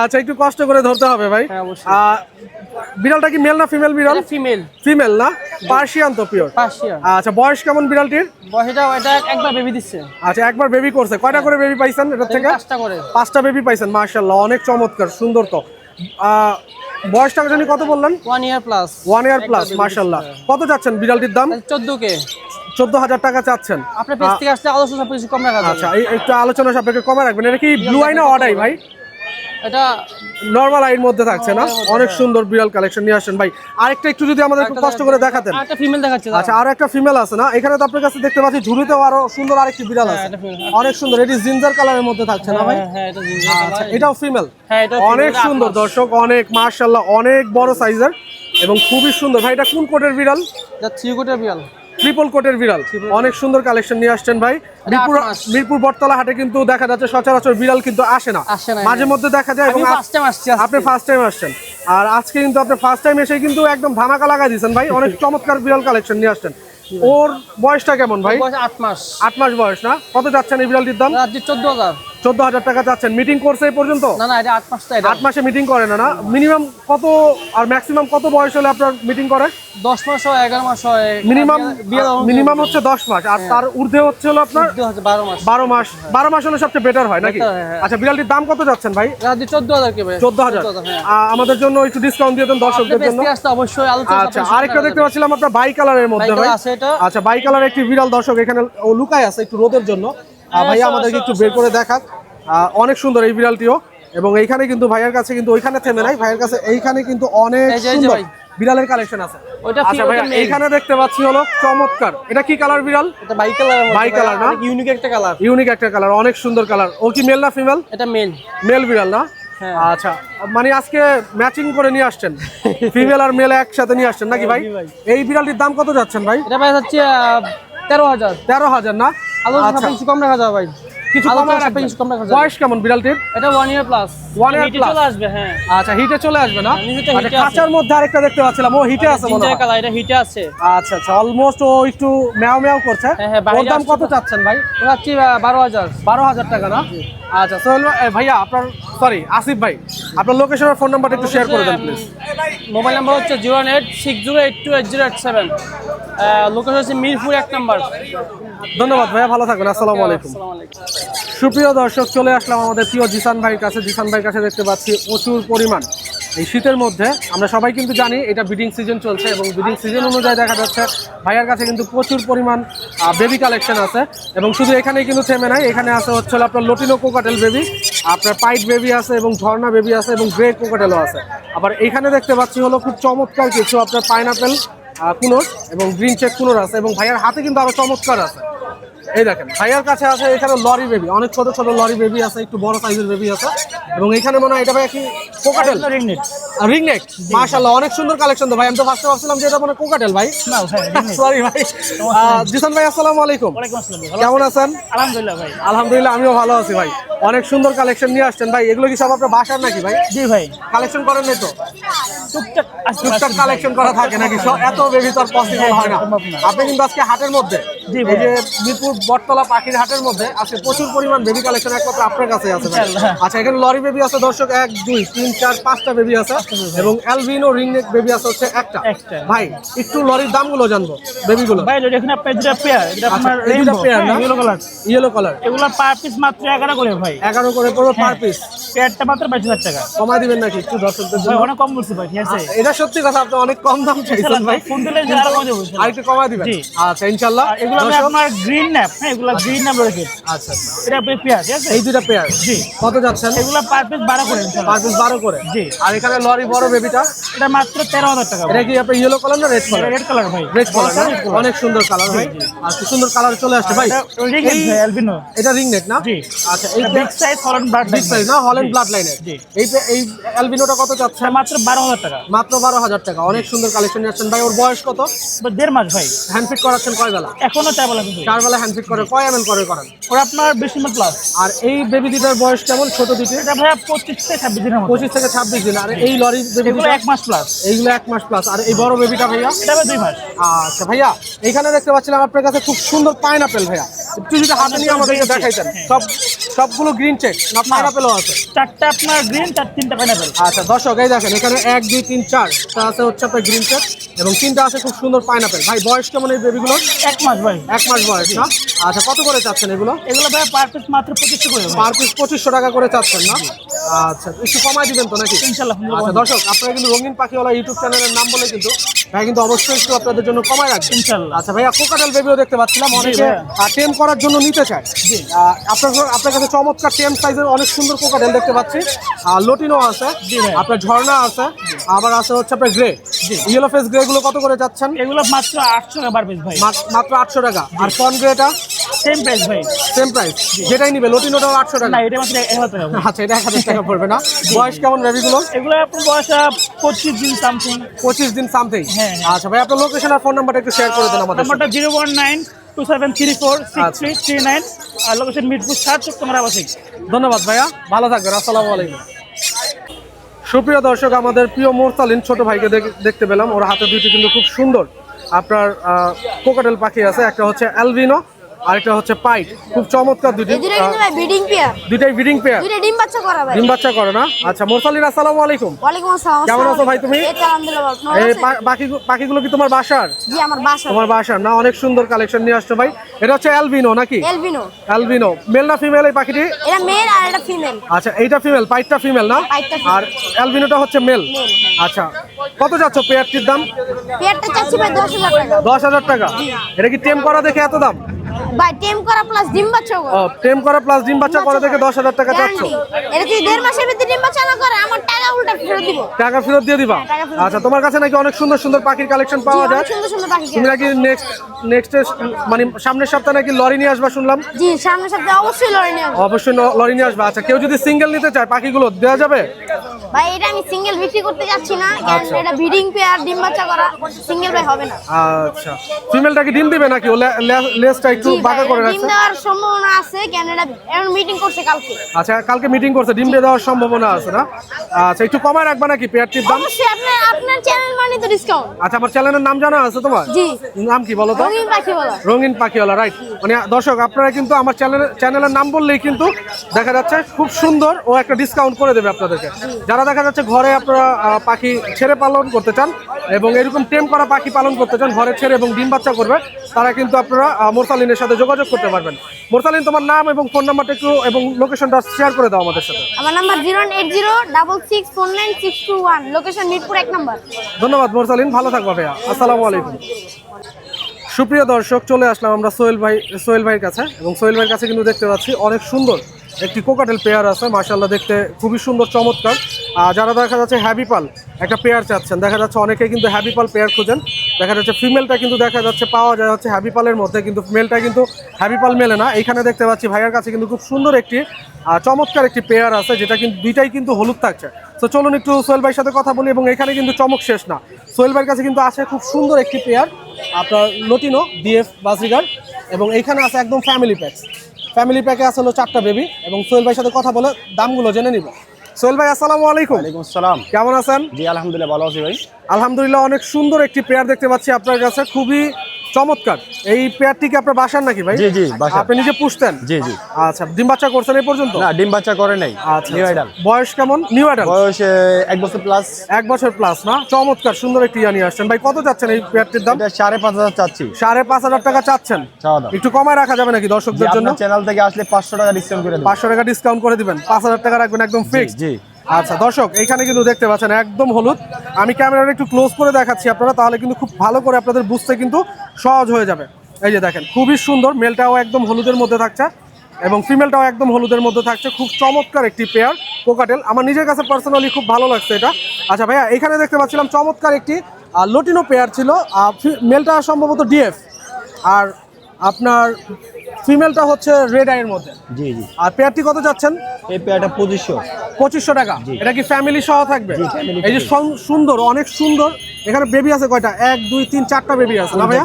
আচ্ছা, একটু কষ্ট করে ধরতে হবে ভাই। হ্যাঁ, অবশ্যই। বিড়ালটা কি মেল না ফিমেল বিড়াল? ফিমেল। ফিমেল না? পার্সিয়ান তো পিওর। পার্সিয়ান। আচ্ছা, বয়স কেমন বিড়ালটির? এটা একবার বেবি দিচ্ছে। আচ্ছা, একবার বেবি করছে। কয়টা করে বেবি পাইছেন এটার থেকে? 5টা করে। 5টা বেবি পাইছেন, মাশাআল্লাহ, অনেক চমৎকার, সুন্দর। তো বয়সটা জানি কত বললেন? 1 ইয়ার প্লাস। 1 ইয়ার প্লাস, মাশাআল্লাহ। কত যাচ্ছেন বিড়ালটির দাম? 14K। 14,000 টাকা চাচ্ছেন। আপনার পেজ থেকে আসলে আলোচনা সব কিছু কম রাখা যাবে। আচ্ছা, একটু আলোচনা সাপেক্ষে কমে রাখবেন। এটা কি ব্লু আই না অড আই ভাই? এটা নরমাল আইয়ের মধ্যে থাকছে না? অনেক সুন্দর বিড়াল কালেকশন নিয়ে আসেন ভাই। আরেকটা একটু যদি আমাদের একটু কষ্ট করে দেখাতেন। একটা ফিমেল দেখাচ্ছে। আচ্ছা, আর একটা ফিমেল আছে না এখানে? তো আপনার কাছে দেখতে পাচ্ছি ঝুড়িতেও আরো সুন্দর আরেকটি বিড়াল আছে, এটা female। অনেক সুন্দর। এটি জিঞ্জার কালারের মধ্যে থাকছে না ভাই? হ্যাঁ, এটা জিঞ্জার আচ্ছা, কালার। এটাও ফিমেল। হ্যাঁ, এটাও অনেক female, সুন্দর আট মাস। দর্শক, অনেক মাশাআল্লাহ, অনেক বড় সাইজের এবং খুবই সুন্দর ভাই। এটা কোন কোটের বিড়াল? এটা 3 কোটের বিড়াল। ট্রিপল কোটের বিড়াল। অনেক সুন্দর কালেকশন নিয়ে আসছেন ভাই। মিরপুর বটতলা হাটে কিন্তু দেখা যাচ্ছে সচরাচর বিড়াল কিন্তু আসে না, মাঝে মধ্যে দেখা যায়। এবং আপনি ফার্স্ট টাইম আসছেন, আর আজকে কিন্তু আপনি ফার্স্ট টাইম এসে কিন্তু একদম ধামাকা লাগা দিয়েছেন ভাই। অনেক চমৎকার বিড়াল কালেকশন নিয়ে আসছেন। ওর বয়সটা কেমন ভাই? 8 মাস। 8 মাস বয়স না? কত যাচ্ছেন এই বিড়ালটির দাম? 14,000। 14,000 টাকা চাচ্ছেন। মিটিং করছে এই পর্যন্ত? না না, এটা 8 মাস চাই। 8 মাসে মিটিং করে না? মিনিমাম কত আর ম্যাক্সিমাম কত বয়স হলে আপনার মিটিং করে? 10 মাস হয়, 11 মাস হয়। মিনিমাম হচ্ছে 10 মাস, আর তার ঊর্ধ্বে হচ্ছে হলো আপনার 12 মাস। 12 মাস হলে সবচেয়ে বেটার হয় নাকি? হ্যাঁ। আচ্ছা, বিড়ালটির দাম কত যাচ্ছেন ভাই? রাজি 14,000 কি ভাই? 14,000। আমাদের জন্য একটু ডিসকাউন্ট দিয়ে দেন দর্শকদের জন্য। অবশ্যই আলোচনা। আচ্ছা, আরেকটা দেখতে পাচ্ছিলাম আপনার বাই কালারের মধ্যে ভাই। আচ্ছা, বাই কালার একটি বিড়াল দর্শক এখানে ও লুকায় আছে একটু রোদের জন্য। ভাইয়া আমাদেরকে একটু বের করে দেখাক। অনেক সুন্দর এই বিড়ালটিও, এবং এইখানে কিন্তু ভাইয়ের কাছে কিন্তু ওইখানে থেমে নাই, ভাইয়ের কাছে এইখানে কিন্তু অনেক সুন্দর বিড়ালের কালেকশন আছে। আচ্ছা ভাইয়া, এইখানে দেখতে পাচ্ছি হলো চমৎকার, এটা কি কালার বিড়াল? এটা বাই কালার। বাই কালার না? ইউনিক একটা কালার। ইউনিক একটা কালার, অনেক সুন্দর কালার। ও কি মেল না ফিমেল? এটা মেল। মেল বিড়াল না? আচ্ছা, মানে আজকে ম্যাচিং করে নিয়ে আসছেন, ফিমেল আর মেল একসাথে নিয়ে আসছেন নাকি ভাই? এই বিড়ালটির দাম কত যাচ্ছেন ভাই? এটা ভাই হচ্ছে 13,000। 13,000 না? আচ্ছা, কিছু কম রাখা যাবে ভাই। কিছু কম রাখবেন? বয়স কেমন বিড়ালটির? এটা 1 ইয়ার প্লাস। 1 ইয়ার প্লাস চলে আসবে। হ্যাঁ, আচ্ছা, হিটে চলে আসবে না? আচ্ছা, খাঁচার মধ্যে আরেকটা দেখতে পাচ্ছিলাম, ও হিটে আছে মনে হয়। কালার, এটা হিটে আছে। আচ্ছা আচ্ছা, অলমোস্ট ও একটু ম্যাও ম্যাও করছে। ওর দাম কত চাচ্ছেন ভাই? ওটা হচ্ছে 12,000। 12,000 টাকা না? আচ্ছা, সোহেল ভাইয়া আপনার, সরি আসিফ ভাই, আপনার লোকেশন আর ফোন নাম্বারটা একটু শেয়ার করে দেন প্লিজ। মোবাইল নাম্বার হচ্ছে 09860828087। লোকেশন হচ্ছে মিরপুর 1 নাম্বার। ধন্যবাদ ভাইয়া, ভালো থাকবেন। আসসালামু আলাইকুম। সুপ্রিয় দর্শক, চলে আসলাম আমাদের প্রিয় জিসান ভাইয়ের কাছে। জিসান ভাইয়ের কাছে দেখতে পাচ্ছি প্রচুর পরিমাণ এই শীতের মধ্যে, আমরা সবাই কিন্তু জানি এটা ব্রিডিং সিজন চলছে, এবং ব্রিডিং সিজন অনুযায়ী দেখা যাচ্ছে ভাইয়ার কাছে কিন্তু প্রচুর পরিমাণ বেবি কালেকশন আছে। এবং শুধু এখানেই কিন্তু থেমে নাই, এখানে আছে হচ্ছে আপনার লটিনো কোকাটেল বেবি, আপনার পাইট বেবি আছে, এবং ঝর্ণা বেবি আছে, এবং গ্রে কোকাটেলও আছে। আবার এইখানে দেখতে পাচ্ছি হলো খুব চমৎকার কিছু আপনার পাইনাপেল কুনোর এবং গ্রিন চেক কুনোর আছে, এবং ভাইয়ার হাতে কিন্তু আরো চমৎকার আছে। এই দেখেন ভাইয়ার কাছে আছে এখানে লরি বেবি, অনেক ছোট ছোট লরি বেবি আছে, একটু বড় সাইজের বেবি আছে, এবং এখানে মনে হয় এটা ভাই কি কোকাটেল? রিংনেক। মাশাআল্লাহ, অনেক সুন্দর কালেকশন তো ভাই। আমি তো ফার্স্টে ভাবছিলাম যে এটা মনে কোকাটেল ভাই। না সরি ভাই। জিসান ভাই আসসালামু আলাইকুম। কেমন আছেন? আলহামদুলিল্লাহ ভাই। আলহামদুলিল্লাহ, আমিও ভালো আছি ভাই। অনেক সুন্দর কালেকশন নিয়ে আসছেন ভাই। এগুলো কি সব আপনার বাসার নাকি ভাই? জি ভাই। কালেকশন করেন নাই তো? টুকটাক কালেকশন করা থাকে নাকি? এত বেবি তো আর পসিবল হয় না। আপনি কিন্তু আজকে হাটের মধ্যে, এই যে মিরপুর বটতলা পাখির হাটের মধ্যে আজকে প্রচুর পরিমাণ বেবি কালেকশন একমাত্র আপনার কাছে আছে ভাই। আচ্ছা, এখানে লরি বেবি আছে দর্শক 1 2 3 4 5টা বেবি আছে, এবং অ্যালবিনো রিংনেক বেবি আছে হচ্ছে একটা। ভাই একটু লরির দামগুলো জানবো বেবিগুলো। ভাই এখানে আপনার দুটো পেয়ার, এটা আপনার এই দুটো পেয়ার না? Yellow colour. Yellow colour. এগুলা পার পিস মাত্র 11 করে ভাই। 11 করে পড়বে পার পিস। পেয়ারটা মাত্র 22,000 টাকা। কমায় দিবেন নাকি একটু দর্শকদের ভাই জন্য? অনেক কম বলছি ভাই, ঠিক আছে? এটা সত্যি কথা, আপনি অনেক কম দাম চাইছেন ভাই। ফোন দিলে যারা কম দেব আর একটু কমায় দিবেন। জি। আচ্ছা ইনশাআল্লাহ। এগুলো আপনার গ্রিন ন্যাপ, হ্যাঁ এগুলা গ্রিন ন্যাপ রয়েছে। আচ্ছা আচ্ছা, এটা পেয়ার, ঠিক আছে? এই দুটো পেয়ার জি। কত যাচ্ছেন? এগুলা পার পিস 12 করে ইনশাআল্লাহ। পার পিস 12 করে। জি। আর এখানে লরি বড় বেবিটা এটা মাত্র 13,000 টাকা। এটা কি আপনার ইয়েলো কালার না রেড কালার? রেড কালার ভাই। রেড কালার না? অনেক সুন্দর কালার ভাই। আর কি সুন্দর কালার চলে আসছে ভাই। রিং নেক ভাই, অ্যালবিনো। এটা রিং নেক না? জি। আচ্ছা, এই big size Holland blood big size না? হল্যান্ড ব্লাড লাইনের। জি। এই অ্যালবিনোটা কত যাচ্ছে? মাত্র 12,000 টাকা। মাত্র 12,000 টাকা। অনেক সুন্দর কালেকশন যাচ্ছেন ভাই। ওর বয়স কত? 1.5 মাস ভাই। হ্যান্ড ফিট করাচ্ছেন কয় বেলা? এখনো 4 বেলা কিন্তু। 4 বেলা হ্যান্ড ফিট করে। কয় এমএল করে করেন? ওরা আপনার 20 মিনিট প্লাস। আর এই বেবি দুটার বয়স কেমন ছোট দুটো? এটা ভাই 25 থেকে 26 দিনের মতো। 25 থেকে 26 দিন। আর এই লরি বেবি এগুলো 1 মাস প্লাস। এইগুলো 1 মাস প্লাস। আর এই বড় বেবিটা ভাইয়া? এটা ভাই 2 মাস। আচ্ছা ভাইয়া, এখানে দেখতে পাচ্ছিলাম আপনার কাছে খুব সুন্দর পাইনাপেল ভাইয়া। একটু যদি হাতে নিয়ে আমাদেরকে দেখাইতেন। সবগুলো গ্রিন চেক না পাইনাপেলও আছে? 4টা আপনার গ্রিন, 3টা পাইনাপেল। আচ্ছা দর্শক, এই দেখেন এখানে 1 2 3 4টা আছে হচ্ছে আপনার গ্রিন চেক, এবং 3টা আছে খুব সুন্দর পাইনাপেল। ভাই বয়স কেমন এই বেবিগুলোর? 1 মাস ভাই। 1 মাস বয়স না? আচ্ছা, কত করে চাচ্ছেন এগুলো? এগুলো ভাই পার পিস মাত্র 25 করে। পার পিস 2500 টাকা করে চাচ্ছেন না? আচ্ছা, একটু কমায় দিবেন তো নাকি? ইনশাআল্লাহ। আচ্ছা দর্শক, আপনারা কিন্তু রঙিন পাখিওয়ালা ইউটিউব চ্যানেলের নাম বলে কিন্তু ভাই কিন্তু অবশ্যই একটু আপনাদের জন্য কমায় রাখবেন ইনশাআল্লাহ। আচ্ছা ভাইয়া, কোকাটেল বেবিও দেখতে পাচ্ছিলাম অনেকে টেম করার জন্য নিতে চায়। আপনার কাছে চমৎকার টেম সাইজের অনেক সুন্দর কোকাটেল দেখতে পাচ্ছি। লটিনো আছে, আপনার ঝর্ণা আছে, আবার আছে হচ্ছে আপনার গ্রে, ইয়েলো ফেস গ্রে গুলো কত করে যাচ্ছেন? এগুলো মাত্র 800 টাকা পার পিস ভাই। মাত্র 800 টাকা। আর ফন গ্রেটা? সেম প্রাইস ভাই। সেম প্রাইস, যেটাই নিবে। লটিনোটাও 800 টাকা? না, এটা মাত্র 1000 টাকা ভাই। আচ্ছা, এটা 1000 টাকা পড়বে না? বয়স কেমন বেবিগুলো? এগুলো আপনার বয়স 25 দিন সামথিং। 25 দিন সামথিং। হ্যাঁ। আচ্ছা ভাই, আপনার লোকেশন আর ফোন নাম্বারটা একটু শেয়ার করে দেন আমাদের সাথে। নাম্বারটা 01927346339 আর লোকেশন মিরপুর 7 চট্টগ্রাম আবাসিক। ধন্যবাদ ভাইয়া, ভালো থাকবেন। আসসালামু আলাইকুম। সুপ্রিয় দর্শক, আমাদের প্রিয় মোরসালিন ছোট ভাইকে দেখতে পেলাম। ওর হাতে দুইটি কিন্তু খুব সুন্দর আপনার কোকাটেল পাখি আছে। একটা হচ্ছে অ্যালবিনো আরেকটা হচ্ছে পাইট, খুব চমৎকার দুটি। এই দুটো কিন্তু ভাই ব্রিডিং পেয়ার, দুটাই ব্রিডিং পেয়ার, দুটো ডিম বাচ্চা করা ভাই। ডিম বাচ্চা করে না? আচ্ছা মোরসালিন, আসসালামু আলাইকুম। ওয়ালাইকুম আসসালাম। কেমন আছো ভাই তুমি? এই তো আলহামদুলিল্লাহ ভালো। এই আপনারা আছেন? পাখিগুলো কি তোমার বাসার? জি আমার বাসা। তোমার বাসার না? অনেক সুন্দর কালেকশন নিয়ে আসছো ভাই। এটা হচ্ছে অ্যালবিনো নাকি? এলবিনো। অ্যালবিনো মেল না ফিমেল এই পাখিটি? এটা মেল আর এটা ফিমেল। আচ্ছা এইটা ফিমেল, পাইটটা ফিমেল না? পাইটটা female। আর অ্যালবিনোটা হচ্ছে মেল। Male, আচ্ছা কত যাচ্ছ পেয়ারটির দাম? পেয়ারটা চাচ্ছি ভাই 10,000 টাকা। 10,000 টাকা। এটা কি টেম করা দেখে এত দাম? ভাই টেম করা প্লাস ডিম বাচ্চা করা। ও টেম করা প্লাস ডিম বাচ্চা করে দেখে 10,000 টাকা চাচ্ছ। Guarantee। এটা যদি 1.5 মাসের ভিতরে ডিম বাচ্চা না করে আমার টাকা উল্টা ফেরত দিব। টাকা ফেরত দিয়ে দিবা? টাকা ফেরত আচ্ছা তোমার কাছে নাকি অনেক সুন্দর সুন্দর পাখির কালেকশন জি, পাওয়া যায়। অনেক সুন্দর সুন্দর পাখি। তুমি নাকি নেক্সট মানে সামনের সপ্তাহে নাকি লরি নিয়ে আসবা শুনলাম। জি সামনের সপ্তাহে অবশ্যই লড়ে নিয়ে আসবো। অবশ্যই লরি নিয়ে আসবা। আচ্ছা কেউ যদি সিঙ্গেল নিতে চায় পাখিগুলো দেওয়া যাবে? ভাই এটা আমি সিঙ্গেল বিক্রি করতে যাচ্ছি না, কারণ আচ্ছা। এটা ব্রিডিং পেয়ার ডিম বাচ্চা করা, সিঙ্গেল ভাই হবে না। আচ্ছা ফিমেলটা কি ডিম দিবে নাকি? ও লেজটা একটু জি ভাই, বাঁকা করে এটা ডিম রাখছে। দেওয়ার সম্ভাবনা আছে, কেন এটা এখন মিটিং করছে কালকে। আচ্ছা কালকে মিটিং করছে, ডিম দিয়ে দেওয়ার সম্ভাবনা আছে না? আচ্ছা একটু কমায় রাখবা নাকি পেয়ারটির দাম? অবশ্যই আপনার চ্যানেল মানে তো ডিসকাউন্ট। আচ্ছা আমার চ্যানেলের নাম জানা আছে তোমার? জি নাম কি বলো তো? রঙিন পাখি বলা। রঙিন পাখিওয়ালা, রাইট। মানে দর্শক আপনারা কিন্তু আমার চ্যানেলের নাম বললেই কিন্তু দেখা যাচ্ছে খুব সুন্দর ও একটা ডিসকাউন্ট করে দেবে আপনাদেরকে। যারা দেখা যাচ্ছে ঘরে আপনারা পাখি ছেড়ে পালন করতে চান এবং এরকম টেম করা পাখি পালন করতে চান, ঘরে ছেড়ে এবং ডিম বাচ্চা করবে, তারা কিন্তু আপনারা মোরসালিনের সাথে যোগাযোগ করতে পারবেন। মোরসালিন তোমার নাম এবং ফোন নাম্বারটা একটু এবং লোকেশনটা শেয়ার করে দাও আমাদের সাথে। আমার নাম্বার 08066496221, লোকেশন মিরপুর 1 নাম্বার। ধন্যবাদ মোরসালিন, ভালো থাকবা ভাইয়া। আসসালামু আলাইকুম। সুপ্রিয় দর্শক চলে আসলাম আমরা সোহেল ভাইয়ের কাছে, এবং সোহেল ভাইয়ের কাছে কিন্তু দেখতে পাচ্ছি অনেক সুন্দর একটি কোকাটেল পেয়ার আছে, মাশাআল্লাহ দেখতে খুবই সুন্দর চমৎকার। যারা দেখা যাচ্ছে হ্যাবিপাল একটা পেয়ার চাচ্ছেন, দেখা যাচ্ছে অনেকেই কিন্তু হ্যাবিপাল পেয়ার খুঁজেন, দেখা যাচ্ছে ফিমেলটা কিন্তু দেখা যাচ্ছে পাওয়া যায় হচ্ছে হ্যাবিপালের মধ্যে, কিন্তু মেলটা কিন্তু হ্যাবিপাল মেলে না। এইখানে দেখতে পাচ্ছি ভাইয়ার কাছে কিন্তু খুব সুন্দর একটি চমৎকার একটি পেয়ার আছে, যেটা কিন্তু দুইটাই কিন্তু হলুদ থাকছে। তো চলুন একটু সোহেল ভাইয়ের সাথে কথা বলি, এবং এখানে কিন্তু চমক শেষ না। সোহেল ভাইয়ের কাছে কিন্তু আছে খুব সুন্দর একটি পেয়ার আপনার লটিনো ডিএফ বাজিগার, এবং এইখানে আছে একদম ফ্যামিলি প্যাকে আছে হলো 4টা বেবি, এবং সোহেল ভাইয়ের সাথে কথা বলে দামগুলো জেনে নিব। সোহেল ভাই আসসালামু আলাইকুম। ওয়ালাইকুম আসসালাম। কেমন আছেন? জি আলহামদুলিল্লাহ ভালো আছি ভাই। আলহামদুলিল্লাহ, অনেক সুন্দর একটি পেয়ার দেখতে পাচ্ছি আপনার কাছে, খুবই চমৎকার। এই পেয়ারটি কি আপনার বাসার নাকি ভাই? জি জি বাসা। আপনি নিজে পুষতেন? জি জি। আচ্ছা ডিম বাচ্চা করছেন এই পর্যন্ত? না ডিম বাচ্চা করে নাই। আচ্ছা নিউ আইডাল। বয়স কেমন? নিউ আইডাল বয়স 1 বছর প্লাস। 1 বছর প্লাস না? চমৎকার সুন্দর একটি ইয়া নিয়ে আসছেন ভাই। কত চাচ্ছেন এই পেয়ারটির দাম? এটা 5,500 চাচ্ছি। 5,500 টাকা চাচ্ছেন? চাওয়া দাম। একটু কমায় রাখা যাবে নাকি দর্শকদের জন্য? আপনার চ্যানেল থেকে আসলে 500 টাকা ডিসকাউন্ট করে দেব। 500 টাকা ডিসকাউন্ট করে দিবেন, 5,000 টাকা রাখবেন একদম ফিক্সড। জি। আচ্ছা দর্শক এইখানে কিন্তু দেখতে পাচ্ছেন একদম হলুদ। আমি ক্যামেরাটা একটু ক্লোজ করে দেখাচ্ছি আপনারা, তাহলে কিন্তু খুব ভালো করে আপনাদের বুঝতে কিন্তু সহজ হয়ে যাবে। এই যে দেখেন খুবই সুন্দর, মেলটাও একদম হলুদের মধ্যে থাকছে এবং ফিমেলটাও একদম হলুদের মধ্যে থাকছে। খুব চমৎকার একটি পেয়ার কোকাটেল, আমার নিজের কাছে পার্সোনালি খুব ভালো লাগছে এটা। আচ্ছা ভাইয়া এখানে দেখতে পাচ্ছিলাম চমৎকার একটি লটিনো পেয়ার ছিল, মেলটা সম্ভবত ডিএফ আর আপনার ফিমেলটা হচ্ছে রেড আইয়ের মধ্যে। জি জি। আর পেয়ারটি কত যাচ্ছেন? এই পেয়ারটা 2500। 2500 টাকা। এটা কি ফ্যামিলি সহ থাকবে? এই যে সুন্দর, অনেক সুন্দর। এখানে বেবি আছে কয়টা? 1 2 3 4টা বেবি আছে না ভাইয়া?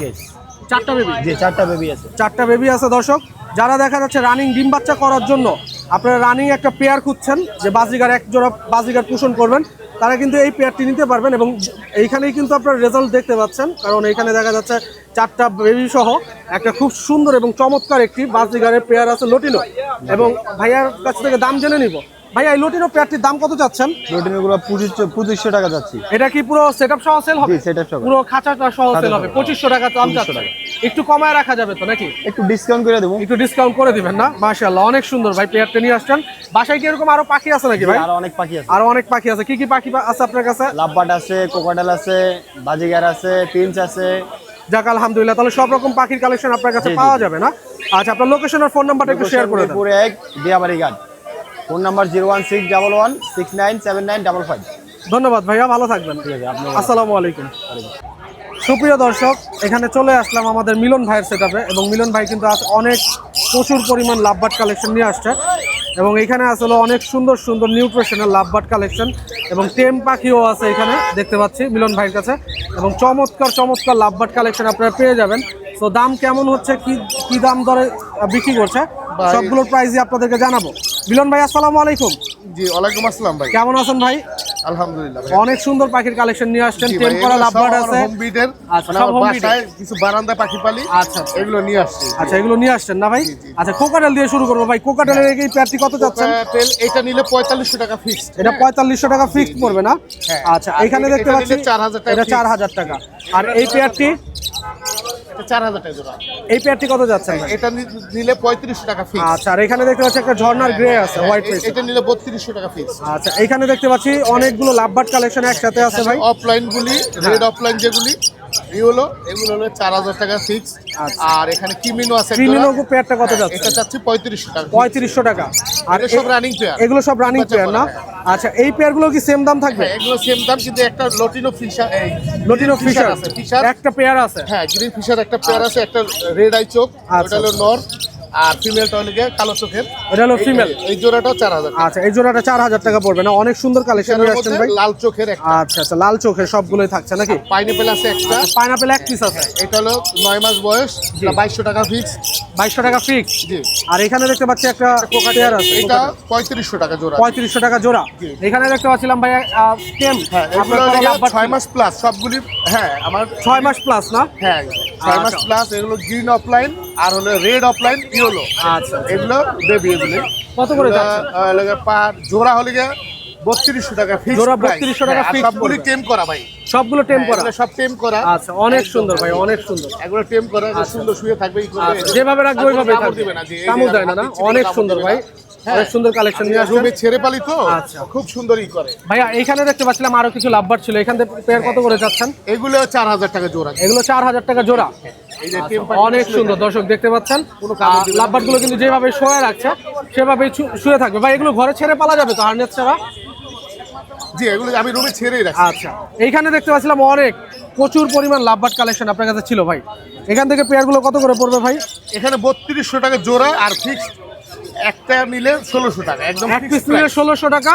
4টা বেবি? জি 4টা বেবি আছে। 4টা বেবি আছে দর্শক। যারা দেখা যাচ্ছে রানিং ডিম বাচ্চা করার জন্য আপনারা রানিং একটা পেয়ার খুঁজছেন, যে বাজিগার এক জোড়া বাজিগার পোষণ করবেন, তারা কিন্তু এই পেয়ারটি নিতে পারবেন। এবং এইখানেই কিন্তু আপনার রেজাল্ট দেখতে পাচ্ছেন, কারণ এইখানে দেখা যাচ্ছে 4টা বেবি সহ একটা খুব সুন্দর এবং চমৎকার একটি বাজিগারের পেয়ার আছে লটিনো। এবং ভাইয়ার কাছ থেকে দাম জেনে নিব। ভাইয়া এই লটিনো পেয়ারটির দাম কত চাচ্ছেন? লটিনোগুলো 2500 টাকা যাচ্ছি। এটা কি পুরো সেটআপ সহ সেল হবে? জি সেটআপ সহ। পুরো খাঁচাটা সহ সেল হবে 2500 টাকা দাম চাচ্ছেন। একটু কমায় রাখা যাবে তো নাকি? একটু ডিসকাউন্ট করে দেব। একটু ডিসকাউন্ট করে দিবেন না? মাশাআল্লাহ অনেক সুন্দর ভাই পেয়ারটা নিয়ে আসছেন। বাসায় কি এরকম আরো পাখি আছে নাকি ভাই? আরো অনেক পাখি আছে। আরো অনেক পাখি আছে। কি কি পাখি আছে আপনার কাছে? লাভবার্ড আছে, কোকাটেল আছে, বাজিগার আছে, পিঞ্চ আছে। যাক আলহামদুলিল্লাহ, তাহলে সব রকম পাখির কালেকশন আপনার কাছে পাওয়া যাবে না? আচ্ছা আপনার লোকেশন আর ফোন নাম্বারটা একটু শেয়ার করে দেন। পুরো এক দিয়াবাড়ি ঘাট। Phone number 01611697955। ধন্যবাদ ভাইয়া, ভালো থাকবেন। আসসালামু আলাইকুম। সুপ্রিয় দর্শক এখানে চলে আসলাম আমাদের মিলন ভাইয়ের সেটআপে, এবং মিলন ভাই কিন্তু আজ প্রচুর পরিমাণ লাভবার্ড কালেকশন নিয়ে আসছে, এবং এখানে আসলে অনেক সুন্দর সুন্দর নিউট্রিশনাল লাভবার্ড কালেকশন এবং টেম পাখিও আছে এখানে দেখতে পাচ্ছি মিলন ভাইয়ের কাছে, এবং চমৎকার চমৎকার লাভবার্ড কালেকশন আপনারা পেয়ে যাবেন। তো দাম কেমন হচ্ছে, কি দাম দরে বিক্রি করছে, সবগুলোর প্রাইসই আপনাদেরকে জানাবো। মিলন ভাই আসসালামু আলাইকুম। জি ওয়ালাইকুম আসসালাম ভাই। কেমন আছেন ভাই? আলহামদুলিল্লাহ ভাই। অনেক সুন্দর পাখির কালেকশন নিয়ে আসছেন। জি ভাই, টেম করা এগুলো সব লাভবার্ড আমার আছে। হোম ব্রিডের, আচ্ছা, মানে সব আমার হোম বাসায় কিছু বারান্দায় পাখি পালি, আচ্ছা আচ্ছা এগুলো নিয়ে আসছি। আচ্ছা, এগুলো নিয়ে আসছেন না ভাই? আচ্ছা, কোকাটেল দিয়ে শুরু করবো ভাই। কোকাটেলের এই পেয়ারটি কত যাচ্ছেন? কোকাটেল এটা নিলে 4500 টাকা ফিক্সড। এটা 4500 টাকা ফিক্সড পড়বে না? হ্যাঁ। আচ্ছা, আর এখানে এটা দেখতে পাচ্ছি নিলে 4000 টাকা এটা fixed। 4000 টাকা। আর এই পেয়ারটি, এটা 4000 টাকা জোড়া। এই পেয়ারটি কত যাচ্ছেন ভাই? এটা নিলে 3500 টাকা ফিক্সড। আচ্ছা, আর এখানে দেখতে পাচ্ছি একটা ঝর্ণার গ্রে আছে হোয়াইট ফেস। এটা নিলে 3200 টাকা ফিক্সড। আচ্ছা, এখানে দেখতে পাচ্ছি অনেকগুলো লাভবার্ড কালেকশন একসাথে আছে ভাই। অফলাইন গুলি, রেড অফলাইন যেগুলি এগুলো হলো 4000 টাকা ফিক্সড। আর এখানে কিমিনো আছে একটা। ক্রিমিনো পেয়ারটা কত যাচ্ছে? এটা চাচ্ছি 3500 টাকা। 3500 টাকা। আর এটা সব রানিং পেয়ার। এগুলো সব রানিং বাচ্চা পেয়ার না? করা, আচ্ছা, এই পেয়ারগুলো কি সেম দাম থাকবে? হ্যাঁ, এগুলো সেম দাম, কিন্তু একটা লটিনো ফিশার, লটিনো ফিশার আছে, ফিশার একটা পেয়ার আছে। হ্যাঁ, গ্রিন ফিশার একটা পেয়ার আছে, একটা রেড আই চোখ, আচ্ছা। ওটা হলো নর, আর ফিমেলটা হলো গিয়ে কালো চোখের। এটা হলো ফিমেল। এই জোড়াটাও 4000 টাকা। আচ্ছা, এই জোড়াটা 4000 টাকা পড়বে না? অনেক সুন্দর কালেকশন নিয়ে আসছেন ভাই। লাল চোখের একটা আচ্ছা আচ্ছা, লাল চোখের সবগুলোই থাকছে নাকি? পাইনাপেল আছে একটা। পাইনাপেল এক পিস আছে। এটা হলো 9 মাস বয়স, 2200 টাকা ফিক্স। 2200 টাকা ফিক্স। জি। আর এখানে দেখতে পাচ্ছি একটা পেয়ার আছে, এটা 3500 টাকা জোড়া। 3500 টাকা জোড়া। এখানে দেখতে পাচ্ছিলাম ভাই টেম, হ্যাঁ, এগুলো হলো গিয়ে 6 মাস প্লাস সবগুলি। হ্যাঁ, আমার 6 মাস প্লাস না? হ্যাঁ, 6 মাস প্লাস। এগুলো গ্রিন অফলাইন আর হলো রেড অফলাইন ইয়েলো। আচ্ছা, এগুলো বেবি। এগুলো কত করে যাচ্ছে? পার জোড়া হলে গিয়ে 3200 টাকা ফিক্স। জোড়া 3200 টাকা fixed সবগুলি পড়বে। টেম করা ভাই। সবগুলো টেম করা? এগুলো সব টেম করা। আচ্ছা, অনেক সুন্দর ভাই, অনেক সুন্দর। এগুলো টেম করা, সুন্দর শুয়ে থাকবে, ই করবে। আচ্ছা, যেভাবে রাখবে ওইভাবে কামড় থাকবে। দিবে না, জি, এই যে কামড় দেয় না না? হাতে অনেক কামড় সুন্দর দিবে ভাই, না। অনেক সুন্দর কালেকশন নিয়ে আসছেন। রুমে ছেড়ে পালি তো, আচ্ছা। খুব সুন্দরই করে ভাইয়া এইখানে দেখতে পাচ্ছিলাম আরো কিছু লাভবার্ড ছিল, এখান থেকে পেয়ার কত করে যাচ্ছেন? এগুলো 4000 টাকা জোড়া। এগুলো 4000 টাকা জোড়া। এই যে টেম অনেক সুন্দর দর্শক দেখতে পাচ্ছেন। লাভবার্ড গুলো কিন্তু যেভাবে শোয়া রাখছে সেভাবেই শুয়ে থাকবে ভাই। এগুলো ঘরে ছেড়ে পালা যাবে তো হার্নেস ছাড়া? জি, এগুলো আমি রুমে ছেড়েই রাখি। আচ্ছা, এইখানে দেখতে পাচ্ছিলাম অনেক প্রচুর পরিমাণ লাভবার্ড কালেকশন আপনার কাছে ছিল ভাই। এখান থেকে পেয়ারগুলো কত করে পড়বে ভাই? এখানে 3200 টাকা জোড়া, আর ফিক্সড একটা নিলে 1600 টাকা, একদম এক পিস নিলে 1600 টাকা,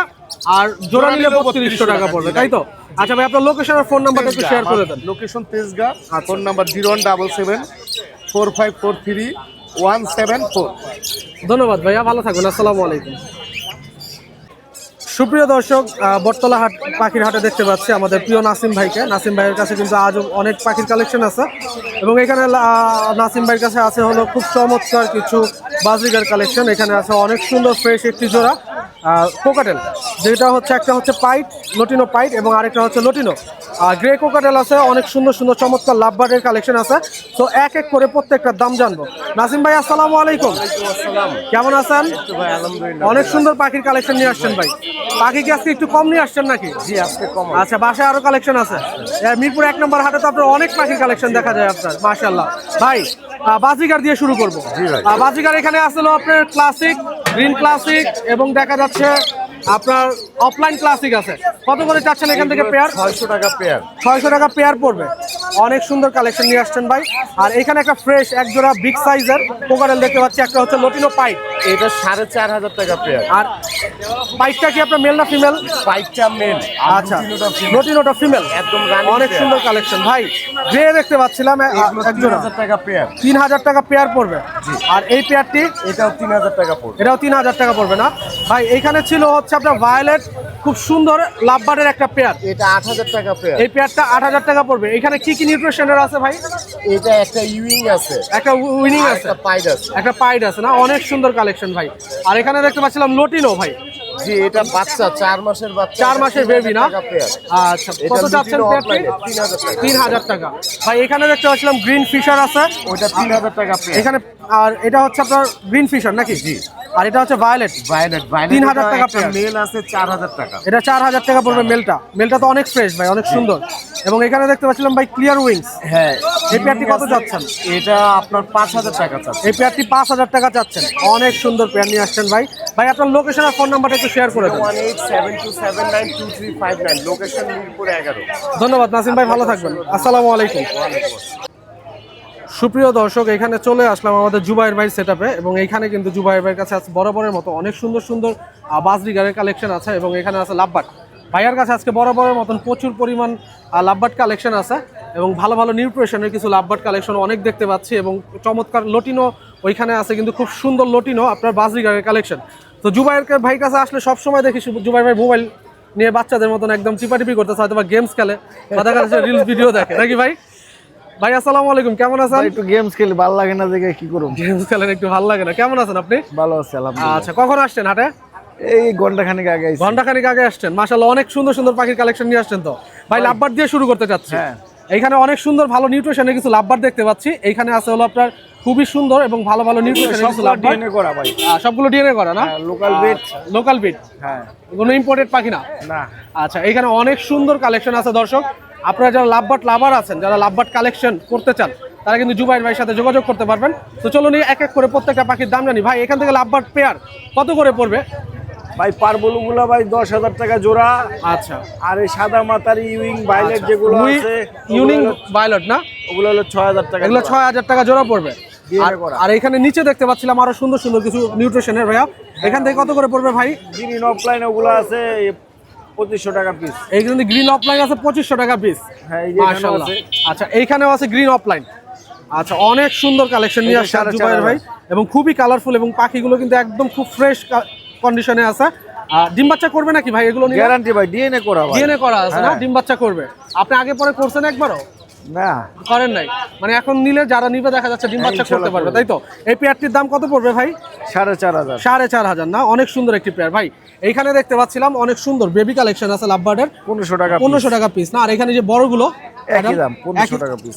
আর জোড়া নিলে 3200 টাকা পড়বে, তাই তো? আচ্ছা ভাই, আপনার লোকেশন আর ফোন নাম্বারটা একটু শেয়ার করে দেন। Location Tejgaon, phone number 01774543174। ধন্যবাদ ভাইয়া, ভালো থাকবেন। আসসালামু আলাইকুম। সুপ্রিয় দর্শক, বটতলা হাট পাখির হাটে দেখতে পাচ্ছি আমাদের প্রিয় নাসিম ভাইকে। নাসিম ভাইয়ের কাছে কিন্তু আজও অনেক পাখির কালেকশন আছে, এবং এখানে নাসিম ভাইয়ের কাছে আছে হলো খুব চমৎকার কিছু বাজিগার কালেকশন। এখানে আছে অনেক সুন্দর ফ্রেশ একটি জোড়া কোকাটেল, যেটা হচ্ছে একটা হচ্ছে পাইট, লটিনো পাইট, এবং আরেকটা হচ্ছে লটিনো গ্রে কোকাটেল আছে। অনেক সুন্দর সুন্দর চমৎকার লাভবার্ডের কালেকশন আছে। তো এক এক করে প্রত্যেকটার দাম জানবো। নাসিম ভাই, আসসালামু আলাইকুম। কেমন আছেন? অনেক সুন্দর পাখির কালেকশন নিয়ে আসছেন ভাই। পাখি কি আজকে একটু কম নিয়ে আসছেন নাকি? জি, আজকে কম। আচ্ছা, বাসায় আরো কালেকশন আছে? মিরপুর 1 নম্বর হাটে তো আপনার অনেক পাখির কালেকশন দেখা যায় আপনার, মাশাআল্লাহ। ভাই, বাজিগার দিয়ে শুরু করবো। বাজিগার এখানে আসলো আপনার ক্লাসিক, গ্রিন ক্লাসিক, এবং দেখা যাচ্ছে আপনার অফলাইন ক্লাসিক আছে। কত করে চাচ্ছেন এখান থেকে পেয়ার? 600 টাকা পেয়ার। 600 টাকা পেয়ার পড়বে। অনেক সুন্দর কালেকশন নিয়ে আসছেন ভাই। আর এখানে একটা ফ্রেশ এক জোড়া বিগ সাইজের কোকাটেল দেখতে পাচ্ছি, একটা হচ্ছে লটিনো পাইট। এটা 4500 টাকা পেয়ার। আর পাইটটা কি আপনার মেল না ফিমেল? পাইটটা মেল। আচ্ছা, লটিনোটা ফিমেল। একদম রানিং অনেক পেয়ার। সুন্দর কালেকশন ভাই। গ্রে দেখতে পাচ্ছিলাম এক জোড়া, 3000 টাকা পেয়ার। 3000 টাকা পেয়ার পড়বে। আর এই পেয়ারটি এটাও 3000 টাকা পড়বে। এটাও 3000 টাকা পড়বে না ভাই? এইখানে ছিল হচ্ছে আপনার ভায়োলেট, খুব সুন্দর লাভবার্ডের একটা পেয়ার। এটা 8000 টাকা পেয়ার। এই পেয়ারটা 8000 টাকা পড়বে। এখানে কি কি নিউট্রিশনের আছে ভাই? এটা একটা ইউইং আছে, একটা উইনিং আছে, একটা পাইড আছে। একটা পাইড আছে না? অনেক সুন্দর কালেকশন ভাই। আর এখানে দেখতে পাচ্ছিলাম লটিনো ভাই। জি, এটা বাচ্চা, 4 মাসের বাচ্চা, 4 মাসের বেবি না? পেয়ার। আচ্ছা, কত চাচ্ছেন পেয়ারটি? 3000 টাকা। 3000 টাকা ভাই। এখানে দেখতে পাচ্ছিলাম গ্রিন ফিশার আছে, ওটা 3000 টাকা পেয়ার। এখানে। আর এটা হচ্ছে আপনার গ্রিন ফিশার নাকি? জি। আর এটা হচ্ছে ভায়োলেট। ভায়োলেট 3000 টাকা পেয়ার। মেল আছে 4000 টাকা। এটা 4000 টাকা পড়বে মেলটা। মেলটা তো অনেক ফ্রেশ ভাই, অনেক সুন্দর। এবং এখানে দেখতে পাচ্ছিলাম ভাই ক্লিয়ার উইংস। হ্যাঁ, এই পেয়ারটি কত চাচ্ছেন? এটা আপনার 5000 টাকা চাচ্ছে। এই পেয়ারটি 5000 টাকা চাচ্ছেন। অনেক সুন্দর পেয়ার নিয়ে আসছেন ভাই। ভাই, আপনার লোকেশন আর ফোন নাম্বারটা একটু শেয়ার করে দেন। 1872792359, লোকেশন মিরপুর 11। ধন্যবাদ নাসিম ভাই, ভালো থাকবেন। আসসালামু আলাইকুম। সুপ্রিয় দর্শক, এখানে চলে আসলাম আমাদের জুবাইর ভাই সেটআপে, এবং এইখানে কিন্তু জুবাইর ভাইয়ের কাছে আছে বরাবরের মতো অনেক সুন্দর সুন্দর বাজরিগারের কালেকশন আছে, এবং এখানে আছে লাভবার্ড। ভাইয়ার কাছে আজকে বরাবরের মতন প্রচুর পরিমাণ লাভবার্ড কালেকশন আছে, এবং ভালো ভালো নিউট্রিশনের কিছু লাভবার্ড কালেকশন অনেক দেখতে পাচ্ছি, এবং চমৎকার লটিনো ওইখানে আছে, কিন্তু খুব সুন্দর লটিনো আপনার বাজরিগারের কালেকশন। তো জুবাইর ভাই কাছে আসলে সবসময় দেখি জুবাইর ভাই মোবাইল নিয়ে বাচ্চাদের মতন একদম টিপাটিপি করতেছে, হয়তো বা গেমস খেলে বা দেখা যাচ্ছে রিলস ভিডিও দেখে নাকি ভাই? ভাই আসসালামু আলাইকুম, কেমন আছেন? একটু গেমস খেলি, ভালো লাগে না দেখে কি করব। গেমস খেলেন একটু ভালো লাগে না, কেমন আছেন আপনি? ভালো আছে আলহামদুলিল্লাহ। আচ্ছা, কখন আসছেন হাটে? এই ঘন্টাখানেক আগে আইছি। ঘন্টাখানিক আগে আসছেন, মাশাআল্লাহ অনেক সুন্দর সুন্দর পাখির কালেকশন নিয়ে আসছেন। তো ভাই লাভবার দিয়ে শুরু করতে চাচ্ছি। হ্যাঁ। এইখানে অনেক সুন্দর ভালো নিউট্রিশনের কিছু লাভবার দেখতে পাচ্ছি। এইখানে আছে হলো আপনার খুবই সুন্দর এবং ভালো ভালো নিউট্রিশনের কিছু লাভবার। ডিএনএ করা ভাই। সবগুলো ডিএনএ করা না? Local bit. লোকাল বিট, হ্যাঁ। কোনো ইম্পোর্টেড পাখি না? না। আচ্ছা, এইখানে অনেক সুন্দর কালেকশন আছে দর্শক। আপনারা যারা লাভবার্ড লাভার আছেন, যারা লাভবার্ড কালেকশন করতে চান, তারা কিন্তু জুবাইর ভাইয়ের সাথে যোগাযোগ করতে পারবেন। তো চলুন এক এক করে প্রত্যেকটা পাখির দাম জানি। ভাই এখান থেকে লাভবার্ড পেয়ার কত করে পড়বে? ভাই পারবলুগুলো ভাই 10,000 টাকা জোড়া। আচ্ছা, আর এই সাদা মাথার ইউইং ভাইলেট যেগুলো আছে, ইউনিক ভায়োলেট না, ওগুলো হলো 6,000 টাকা। এগুলো 6,000 টাকা জোড়া পড়বে। ডিএনএ করা। আর এখানে নিচে দেখতে পাচ্ছিলাম আরো সুন্দর সুন্দর কিছু নিউট্রিশনের ভাইয়া, এখান থেকে কত করে পড়বে ভাই? গ্রিন অফলাইন ওগুলো আছে 2,500 টাকা পিস। এইখানে গ্রিন অফলাইন আছে 2,500 টাকা পিস। হ্যাঁ, এই যে এখানেও মাশাআল্লাহ। আছে। আচ্ছা, এইখানেও আছে গ্রিন অফলাইন। আচ্ছা, অনেক সুন্দর কালেকশন নিয়ে আসছে জুবাইর ভাই এবং খুবই কালারফুল এবং পাখিগুলো কিন্তু একদম খুব ফ্রেশ কন্ডিশনে আছে। ডিম বাচ্চা করবে নাকি ভাই এগুলো নিয়ে? গ্যারান্টি ভাই, ডিএনএ করা ভাই। ডিএনএ করা আছে না? হ্যাঁ। ডিম বাচ্চা করবে। আপনি আগে পরে করছেন একবারও? না, করেন নাই, মানে এখন নিলে যারা নিবে দেখা যাচ্ছে ডিম বাচ্চা করতে পারবে, তাই তো? এই পেয়ারটির দাম কত পড়বে ভাই? 4,500। 4,500 না? অনেক সুন্দর একটি পেয়ার ভাই। এইখানে দেখতে পাচ্ছিলাম অনেক সুন্দর বেবি কালেকশন আছে লাভবার্ডের, 1500 টাকা। 1500 টাকা পিস না? আর এখানে যে বড়গুলো একই দাম, 1500 টাকা পিস।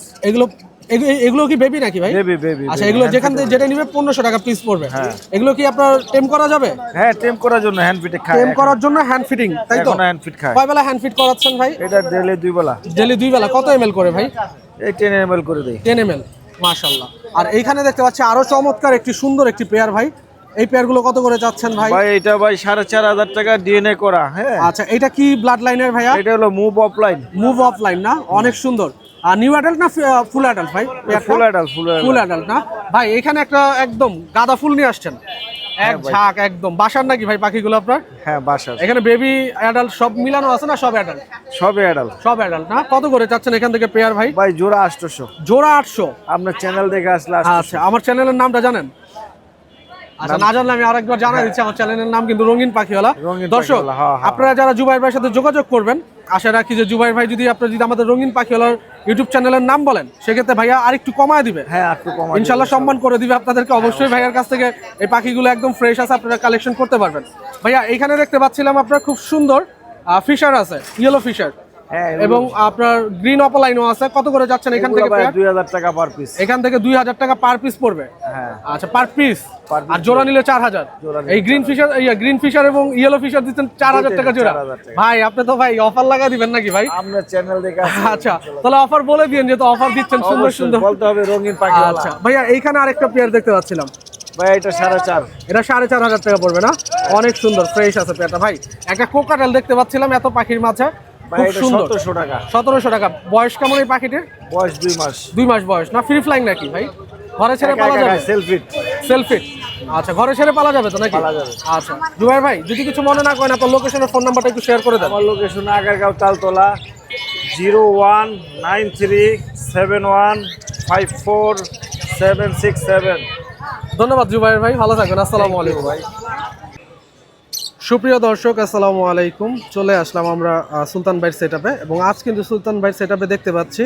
এগুলো কি বেবি নাকি ভাই? বেবি। আচ্ছা, এগুলো যেখান থেকে যেটা নিবে 1500 টাকা পিস পড়বে। এগুলো কি আপনার টেম করা যাবে? হ্যাঁ, টেম করার জন্য হ্যান্ড ফিটে খায়। টেম করার জন্য হ্যান্ড ফিটিং, তাই তো? এখন হ্যান্ড ফিট খায়। কয় বেলা হ্যান্ড ফিট করাচ্ছেন ভাই? এটা ডেলি 2 বেলা। ডেলি 2 বেলা। কত এমএল করে ভাই? এই 10 ml করে দেই। 10 ml, মাশাআল্লাহ। আর এইখানে দেখতে পাচ্ছি আরো চমৎকার একটি সুন্দর একটি পেয়ার ভাই। এই পেয়ারগুলো কত করে যাচ্ছেন ভাই? ভাই এটা ভাই 4,500 টাকা ডিএনএ করা। হ্যাঁ। আচ্ছা, এটা কি ব্লাড লাইনের ভাইয়া? এটা হলো move offline. Move of line না? অনেক সুন্দর। আর নিউ অ্যাডাল্ট না ফুল অ্যাডাল্ট ভাই? Full adult. ফুল অ্যাডাল্ট না ভাই? এখানে একটা একদম গাঁদা ফুল নিয়ে আসছেন, এক ঝাঁক একদম। বাসার নাকি ভাই পাখিগুলো আপনার? হ্যাঁ, বাসার। এখানে বেবি অ্যাডাল্ট সব মিলানো আছে না? সব অ্যাডাল্ট? সবই অ্যাডাল্ট। সব অ্যাডাল্ট না? কত করে চাচ্ছেন এখান থেকে পেয়ার ভাই? ভাই জোড়া 800। জোড়া 800। আপনার চ্যানেল দেখে আসলে 800। আচ্ছা, আমার চ্যানেলের নামটা জানেন? আচ্ছা, না জানলে আমি আরেকবার জানাই দিচ্ছি, আমার চ্যানেলের নাম কিন্তু রঙিন পাখিওয়ালা। রঙিন দর্শক, পাখিওয়ালা, হ্যাঁ, হ্যাঁ। আপনারা যারা জুবাইর ভাইয়ের সাথে যোগাযোগ করবেন, আশা রাখি যে জুবাইর ভাই যদি আপনারা যদি আমাদের রঙিন পাখিওয়ালার ইউটিউব চ্যানেলের নাম বলেন, সেক্ষেত্রে ভাইয়া আরেকটু কমায় দিবে। হ্যাঁ, একটু কম। ইনশাল্লাহ সম্মান করে দিবে আপনাদেরকে। অবশ্যই ভাইয়ার কাছ থেকে এই পাখিগুলো একদম ফ্রেশ আছে, আপনারা কালেকশন করতে পারবেন। ভাইয়া এইখানে দেখতে পাচ্ছিলাম আপনার খুব সুন্দর ফিশার আছে, ইয়েলো ফিশার, হ্যাঁ, এবং আপনার গ্রিন অপলাইনও আছে। কত করে যাচ্ছেন এখান থেকে? 2,000 টাকা পার পিস। এখান থেকে 2,000 টাকা পার পিস পড়বে। হ্যাঁ। আচ্ছা, পার পিস। Per piece আর জোড়া নিলে 4,000। এই গ্রিন ফিশার এবং ইয়েলো ফিশার দিচ্ছেন 4,000 টাকা জোড়া। 4,000 টাকা। ভাই আপনি তো ভাই অফার লাগা দিবেন নাকি ভাই? আপনার চ্যানেল দেখে আচ্ছা, তাহলে অফার বলে দিন, যেহেতু অফার দিচ্ছেন সুন্দর সুন্দর। বলতে হবে রঙিন পাখিওয়ালা। আচ্ছা ভাইয়া, এইখানে আরেকটা পেয়ার দেখতে পাচ্ছিলাম ভাই এটা 4,500। এটা 4,500 টাকা পড়বে না? অনেক সুন্দর ফ্রেশ আছে পেয়ারটা ভাই। একটা কোকাটেল দেখতে পাচ্ছিলাম এত পাখির মাঝে, ভাই খুব এটা সুন্দর। 1,700 টাকা। 1,700 টাকা। বয়স কেমন এই পাখিটির? বয়স 2 মাস। 2 মাস বয়স না? ফ্রি ফ্লাইং নাকি ভাই? ঘরে ছেড়ে পালা যাবে? সেলফিট। সেলফি। আচ্ছা, ঘরে ছেড়ে পালা যাবে তো নাকি? পালা যাবে। আচ্ছা জুবাইর ভাই, যদি কিছু মনে না করেন আপনার লোকেশনের ফোন নাম্বারটা একটু শেয়ার করে দেন। আমার লোকেশন আগারগাঁও তালতলা, 019371547767। ধন্যবাদ জুবাইর ভাই, ভালো থাকবেন। আসসালামু আলাইকুম ভাই। সুপ্রিয় দর্শক, আসসালামু আলাইকুম। চলে আসলাম আমরা সুলতান ভাইয়ের সেটআপে, এবং আজ কিন্তু সুলতান ভাইয়ের সেটআপে দেখতে পাচ্ছি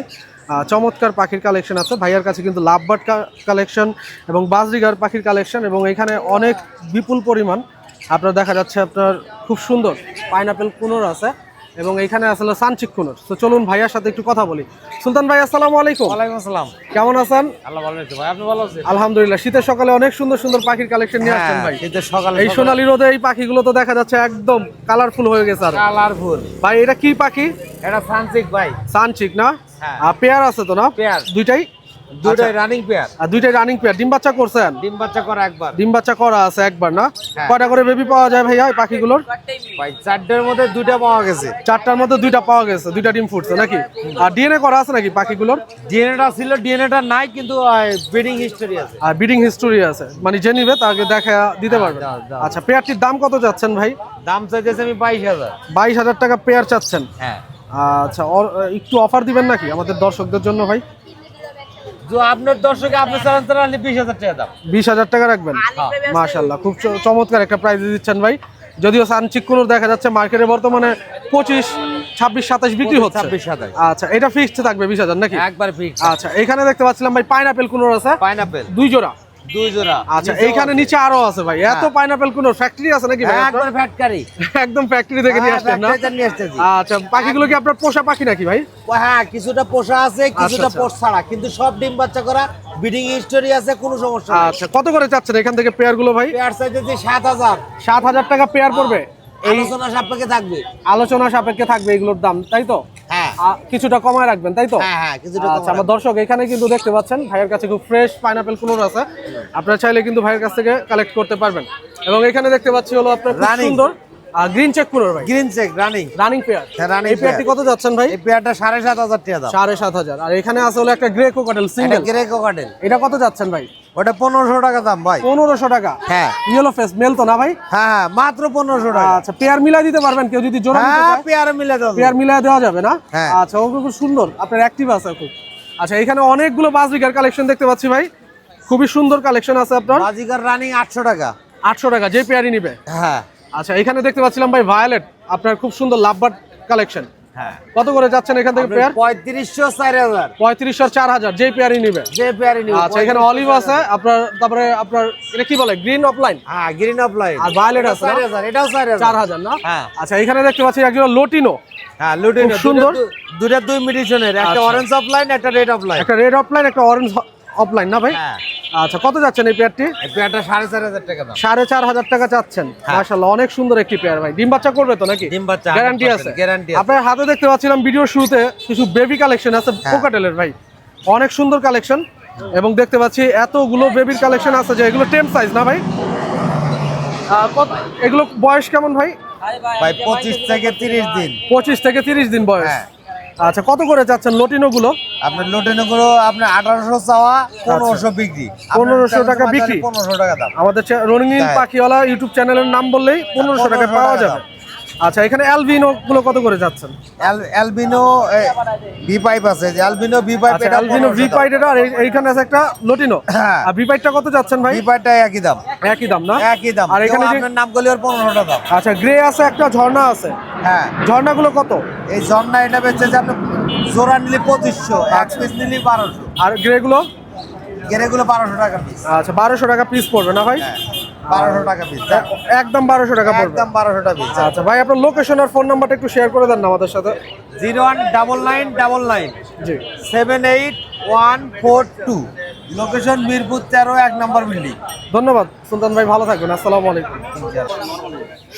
চমৎকার পাখির কালেকশন আছে। ভাইয়ার কাছে কিন্তু লাভবার্ড কালেকশন এবং বাজরিগার পাখির কালেকশন, এবং এখানে অনেক বিপুল পরিমাণ আপনার দেখা যাচ্ছে আপনার খুব সুন্দর পাইনাপেল কুনোর আছে, এবং এখানে আসলে সানচিক কুনোর। তো চলুন ভাইয়ার সাথে একটু কথা বলি। সুলতান ভাই আসসালামু আলাইকুম। ওয়ালাইকুম আসসালাম। কেমন আছেন? আল্লাহ ভালো আছে ভাই, আপনি ভালো আছেন? আলহামদুলিল্লাহ। শীতের সকালে অনেক সুন্দর সুন্দর পাখির কালেকশন নিয়ে আসছেন ভাই। শীতের সকালে এই সোনালী রোদে এই পাখিগুলো তো দেখা যাচ্ছে একদম কালারফুল হয়ে গেছে। আর কালারফুল ভাই এটা কি পাখি? এটা ফ্রান্সিক ভাই। সানচিক না? হ্যাঁ। আর পেয়ার আছে তো না? পেয়ার। দুইটাই রানিং পেয়ার। আর দুইটাই রানিং পেয়ার। ডিম বাচ্চা করছেন? ডিম বাচ্চা করা একবার। ডিম বাচ্চা করা আছে একবার না? হ্যাঁ। কয়টা করে বেবি পাওয়া যায় ভাইয়া এই পাখিগুলোর? ভাই 4টার মধ্যে 2টা পাওয়া গেছে। 4টার মধ্যে 2টা পাওয়া গেছে, 2টা ডিম ফুটছে নাকি? আর ডিএনএ করা আছে নাকি পাখিগুলোর? ডিএনএটা ছিল, ডিএনএটা নাই, কিন্তু ব্রিডিং হিস্টরি আছে। আর ব্রিডিং হিস্টোরি আছে, মানে যে নিবে তাকে দেখা দিতে পারবে। দাও। আচ্ছা, পেয়ারটির দাম কত যাচ্ছেন ভাই? দাম চাইতেছে আমি 22,000। 22,000 টাকা পেয়ার চাচ্ছেন? হ্যাঁ। আচ্ছা, একটু অফার দিবেন নাকি আমাদের দর্শকদের জন্য ভাই? যে আপনার দর্শকে আপনি চালান চালান 20,000 টাকা দাম। 20,000 টাকা রাখবেন? মাশাআল্লাহ, খুব চমৎকার একটা প্রাইস দিচ্ছেন ভাই। যদিও সানচিক কুনুর দেখা যাচ্ছে মার্কেটে বর্তমানে 25, 26, 27 বিক্রি হচ্ছে। 26, 27 আচ্ছা, এটা ফিক্সড থাকবে 20,000 নাকি? একবার ফিক্স। আচ্ছা, এখানে দেখতে পাচ্ছিলাম ভাই পাইনাপেল কুনুর আছে পাইনাপেল 2 জোড়া। 2 জোড়া। আচ্ছা, এইখানে নিচে আরো আছে ভাই, এত পাইনাপেল কুনুর ফ্যাক্টরি আছে নাকি ভাই? একবার ফ্যাটকারি। একদম ফ্যাক্টরি থেকে নিয়ে আসছেন না? নিয়ে আসতেছি। আচ্ছা, পাখিগুলো কি আপনার পোষা পাখি নাকি ভাই? হ্যাঁ, কিছুটা পোষা আছে, কিছুটা আচ্ছা। পোষ ছাড়া, কিন্তু সব ডিম বাচ্চা করা, ব্রিডিং হিস্টোরি আছে, কোনো সমস্যা নেই। আচ্ছা, কত করে চাচ্ছেন এখান থেকে পেয়ার গুলো ভাই? পেয়ার চাইতেছি 7000। 7,000 টাকা পেয়ার পড়বে। এই আলোচনা সাপেক্ষে থাকবে। আলোচনা সাপেক্ষে থাকবে এগুলোর দাম, তাই তো? হ্যাঁ কিছুটা কমায় রাখবেন, তাই তো? হ্যাঁ, কিছুটা আচ্ছা, আমার দর্শক এখানে কিন্তু দেখতে পাচ্ছেন ভাইয়ের কাছে খুব ফ্রেশ পাইনাপেল কুনুর আছে, আপনারা চাইলে কিন্তু ভাইয়ের কাছ থেকে কালেক্ট করতে পারবেন। এবং এখানে দেখতে পাচ্ছি হলো আপনার খুব Running। সুন্দর গ্রিন চেক কুনুর ভাই, green check running. Running pair. হ্যাঁ, running এই পেয়ারটি pair। কত যাচ্ছেন ভাই? এই পেয়ারটা 7500 টাকা দাম। 7,500। আর এখানে আছে হলো একটা গ্রে কোকাটেল এটা সিঙ্গেল, গ্রে কোকাটেল। এটা কত যাচ্ছেন ভাই? ওটা 1500 টাকা দাম ভাই। 1500 টাকা। হ্যাঁ। ইয়েলো ফেস মেল তো না ভাই? হ্যাঁ, মাত্র 1500 টাকা। আচ্ছা, পেয়ার মিলাই দিতে পারবেন কেউ যদি জোড়া নিতে হ্যাঁ, চায়? পেয়ার মিলে দাও। পেয়ার মিলাই দেওয়া যাবে না? হ্যাঁ। আচ্ছা, ও খুব সুন্দর, আপনার অ্যাক্টিভ আছে খুব। আচ্ছা, এখানে অনেকগুলো বাজরিকার কালেকশন দেখতে পাচ্ছি ভাই, খুবই সুন্দর কালেকশন আছে আপনার। বাজিকার রানিং 800 টাকা। 800 টাকা যে পেয়ারই নিবে। হ্যাঁ আচ্ছা, এখানে দেখতে পাচ্ছিলাম ভাই ভায়োলেট, আপনার খুব সুন্দর লাভবার্ড কালেকশন। হ্যাঁ। কত করে যাচ্ছেন এখান থেকে পেয়ার? 3500 4000। 3500 আর 4000 যে পেয়ারই নিবে। যে পেয়ারই নিব। আচ্ছা, এখানে অলিভ আছে আপনার, তারপরে আপনার এটা কি বলে গ্রিন অফলাইন, হ্যাঁ, গ্রিন অফ লাইন। আর ভায়োলেট আছে না? 4000, এটাও 4000। 4000 না? হ্যাঁ। আচ্ছা, এখানে দেখতে পাচ্ছি একজন লোটিনো, হ্যাঁ, লুটিনো খুব সুন্দর। দুইটা 2 মিডিশনের, একটা আচ্ছা। অরেঞ্জ অফ লাইন, একটা রেড অফ লাইন। একটা রেড অফলাইন, একটা অরেঞ্জ অফলাইন না ভাই? হ্যাঁ। আচ্ছা, কত যাচ্ছেন এই পেয়ারটি? এই পেয়ারটা 4500 টাকা দাম। 4500 টাকা চাচ্ছেন। মাশাআল্লাহ, অনেক সুন্দর একটি পেয়ার ভাই। ডিম বাচ্চা করবে তো নাকি? ডিম বাচ্চা গ্যারান্টি আছে? গ্যারান্টি আছে। আপনার হাতে দেখতে পাচ্ছিলাম ভিডিওর শুরুতে কিছু বেবি কালেকশন আছে কোকাটেলের ভাই, অনেক সুন্দর কালেকশন। এবং দেখতে পাচ্ছি এতগুলো বেবির কালেকশন আছে যে এগুলো টেম সাইজ না ভাই? এগুলো বয়স কেমন ভাই? ভাই 25 থেকে 30 দিন। 25 থেকে 30 দিন বয়স। হ্যাঁ। আচ্ছা, কত করে চাচ্ছেন লোটিনো গুলো? আপনার লুটিনো গুলো আপনার 1800 চাওয়া, 1500 বিক্রি। 1500 টাকা বিক্রি। 1500 টাকা দাম। আমাদের রঙিন পাখিওয়ালা ইউটিউব চ্যানেলের নাম বললেই 1500 টাকা পাওয়া যাবে। আচ্ছা, এখানে অ্যালবিনো গুলো কত করে যাচ্ছেন? অ্যালবিনো ভি পাইপ আছে, যে অ্যালবিনো ভি পাইপ। আচ্ছা, অ্যালবিনো ভি পাইপ এটা, আর এইখানে আছে একটা লোটিনো। হ্যাঁ। আর ভি পাইপটা কত যাচ্ছেন ভাই? ভি পাইপটা একই দাম। একই দাম না? একই দাম। আর এখানে যে আপনার নাম করলে ওর 1500 টাকা দাম। আচ্ছা, গ্রে আছে একটা, ঝর্ণা আছে। হ্যাঁ। ঝর্ণাগুলো কত? এই ঝর্ণা এটা বেচছে যে আপনি জোড়া নিলে 2500, এক পিস নিলে 1200। আর গ্রে গুলো? গেরেগুলো 1200 টাকা পিস। আচ্ছা, 1200 টাকা পিস পড়বে না ভাই? হ্যাঁ, 1200 টাকা পিস। একদম 1200 টাকা পড়বে। একদম 1200 টাকা পিস। আচ্ছা ভাই, আপনার লোকেশন আর ফোন নাম্বারটা একটু শেয়ার করে দেন না আমাদের সাথে। 019999 জি। 78142। লোকেশন মিরপুর 13, 1 নম্বর বিল্ডিং। ধন্যবাদ সুলতান ভাই, ভালো থাকবেন। আসসালামু আলাইকুম।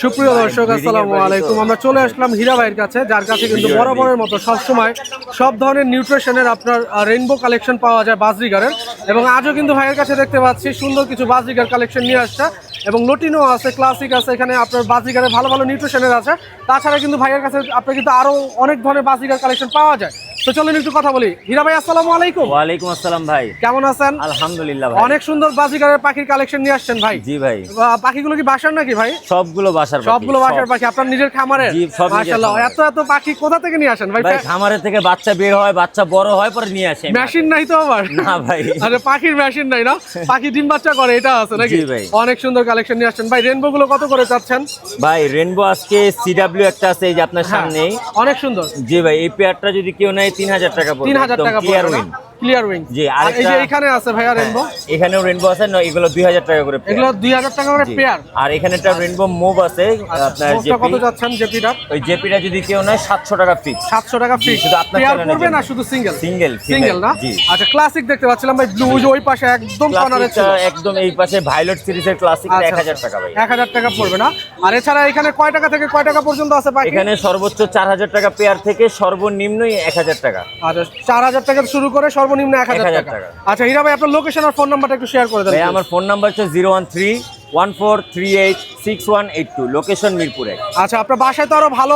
সুপ্রিয় দর্শক, আসসালামু আলাইকুম। আমরা চলে আসলাম হীরা ভাইয়ের কাছে, যার কাছে কিন্তু বরাবরের মতো সবসময় সব ধরনের নিউট্রিশনের আপনার রেইনবো কালেকশন পাওয়া যায় বাজরিগারের। এবং আজও কিন্তু ভাইয়ের কাছে দেখতে পাচ্ছি সুন্দর কিছু বাজরিগার কালেকশন নিয়ে আসছে, এবং লোটিনো আছে, ক্লাসিক আছে, এখানে আপনার বাজরিগারের ভালো ভালো নিউট্রিশনের আছে। তাছাড়া কিন্তু ভাইয়ের কাছে আপনার কিন্তু আরও অনেক ধরনের বাজরিগার কালেকশন পাওয়া যায়। তো চলুন একটু কথা বলি। হীরা ভাই, আসসালামু আলাইকুম। ওয়ালাইকুম আসসালাম ভাই, কেমন আছেন? আলহামদুলিল্লাহ ভাই। অনেক সুন্দর বাজিকারের পাখির কালেকশন নিয়ে আসছেন ভাই। জি ভাই। পাখিগুলো কি বাসার নাকি ভাই? সবগুলো বাসার পাখি। সবগুলো বাসার পাখি, আপনার নিজের খামারে? জি, সব নিজের মাশাআল্লাহ, খামারে। এত এত পাখি কোথা থেকে নিয়ে আসেন ভাই? ভাই খামারের থেকে বাচ্চা বের হয়, বাচ্চা বড় হয়, পরে নিয়ে আসে। মেশিন নাই তো আবার? না ভাই। আরে পাখির মেশিন নাই না, পাখি ডিম বাচ্চা করে, এটা আছে নাকি? জি ভাই। অনেক সুন্দর কালেকশন নিয়ে আসছেন ভাই। রেনবো গুলো কত করে চাচ্ছেন? ভাই রেনবো আজকে সিডব্লিউ একটা আছে এই যে আপনার সামনেই। অনেক সুন্দর। জি ভাই, এই পেয়ারটা যদি কেউ নেয় 3000 টাকা পড়বে। 3000 টাকা ক্লিয়ার পড়বে উইন। না? Clear wing. জি, আর এই যে আরেকটা- এখানে আছে ভাইয়া রেনবো, এখানেও রেনবো আছে না, এগুলো 2000 টাকা করে pair। এগুলো 2000 টাকা করে জি। পেয়ার। আর এখানে একটা রেনবো মুভ আছে আপনার মোটটা কত জেপি। যাচ্ছেন জেপিটা? ওই জেপিটা যদি কেউ নেয় 700 টাকা ফিক্স। 700 টাকা ফিক্স। শুধু আপনার পেয়ার চ্যানেলের করবে জন্য। না শুধু সিঙ্গেল? সিঙ্গেল সিঙ্গেল না? জি। আচ্ছা, ক্লাসিক দেখতে পাচ্ছিলাম ভাই, ব্লু ওই পাশে একদম কর্নারে ছিল। ক্লাসিকটা একদম এই পাশে ভায়োলেট সিরিজের ক্লাসিক 1000 টাকা ভাই। 1000 টাকা পড়বে না? আর এছাড়া এখানে কয় টাকা থেকে কয় টাকা পর্যন্ত আছে পাখি? এখানে সর্বোচ্চ 4000 টাকা পেয়ার থেকে সর্বনিম্ন 1000 টাকা। আচ্ছা, 4000 টাকা শুরু করে সর্বনিম্ন 1000 টাকা। টাকা। আচ্ছা হীরা ভাই, আপনার লোকেশন আর ফোন নাম্বারটা একটু শেয়ার করে দেন। ভাই আমার ফোন নাম্বার হচ্ছে 01314386182, লোকেশন মিরপুর 1। আচ্ছা, আপনার বাসায় তো আরো ভালো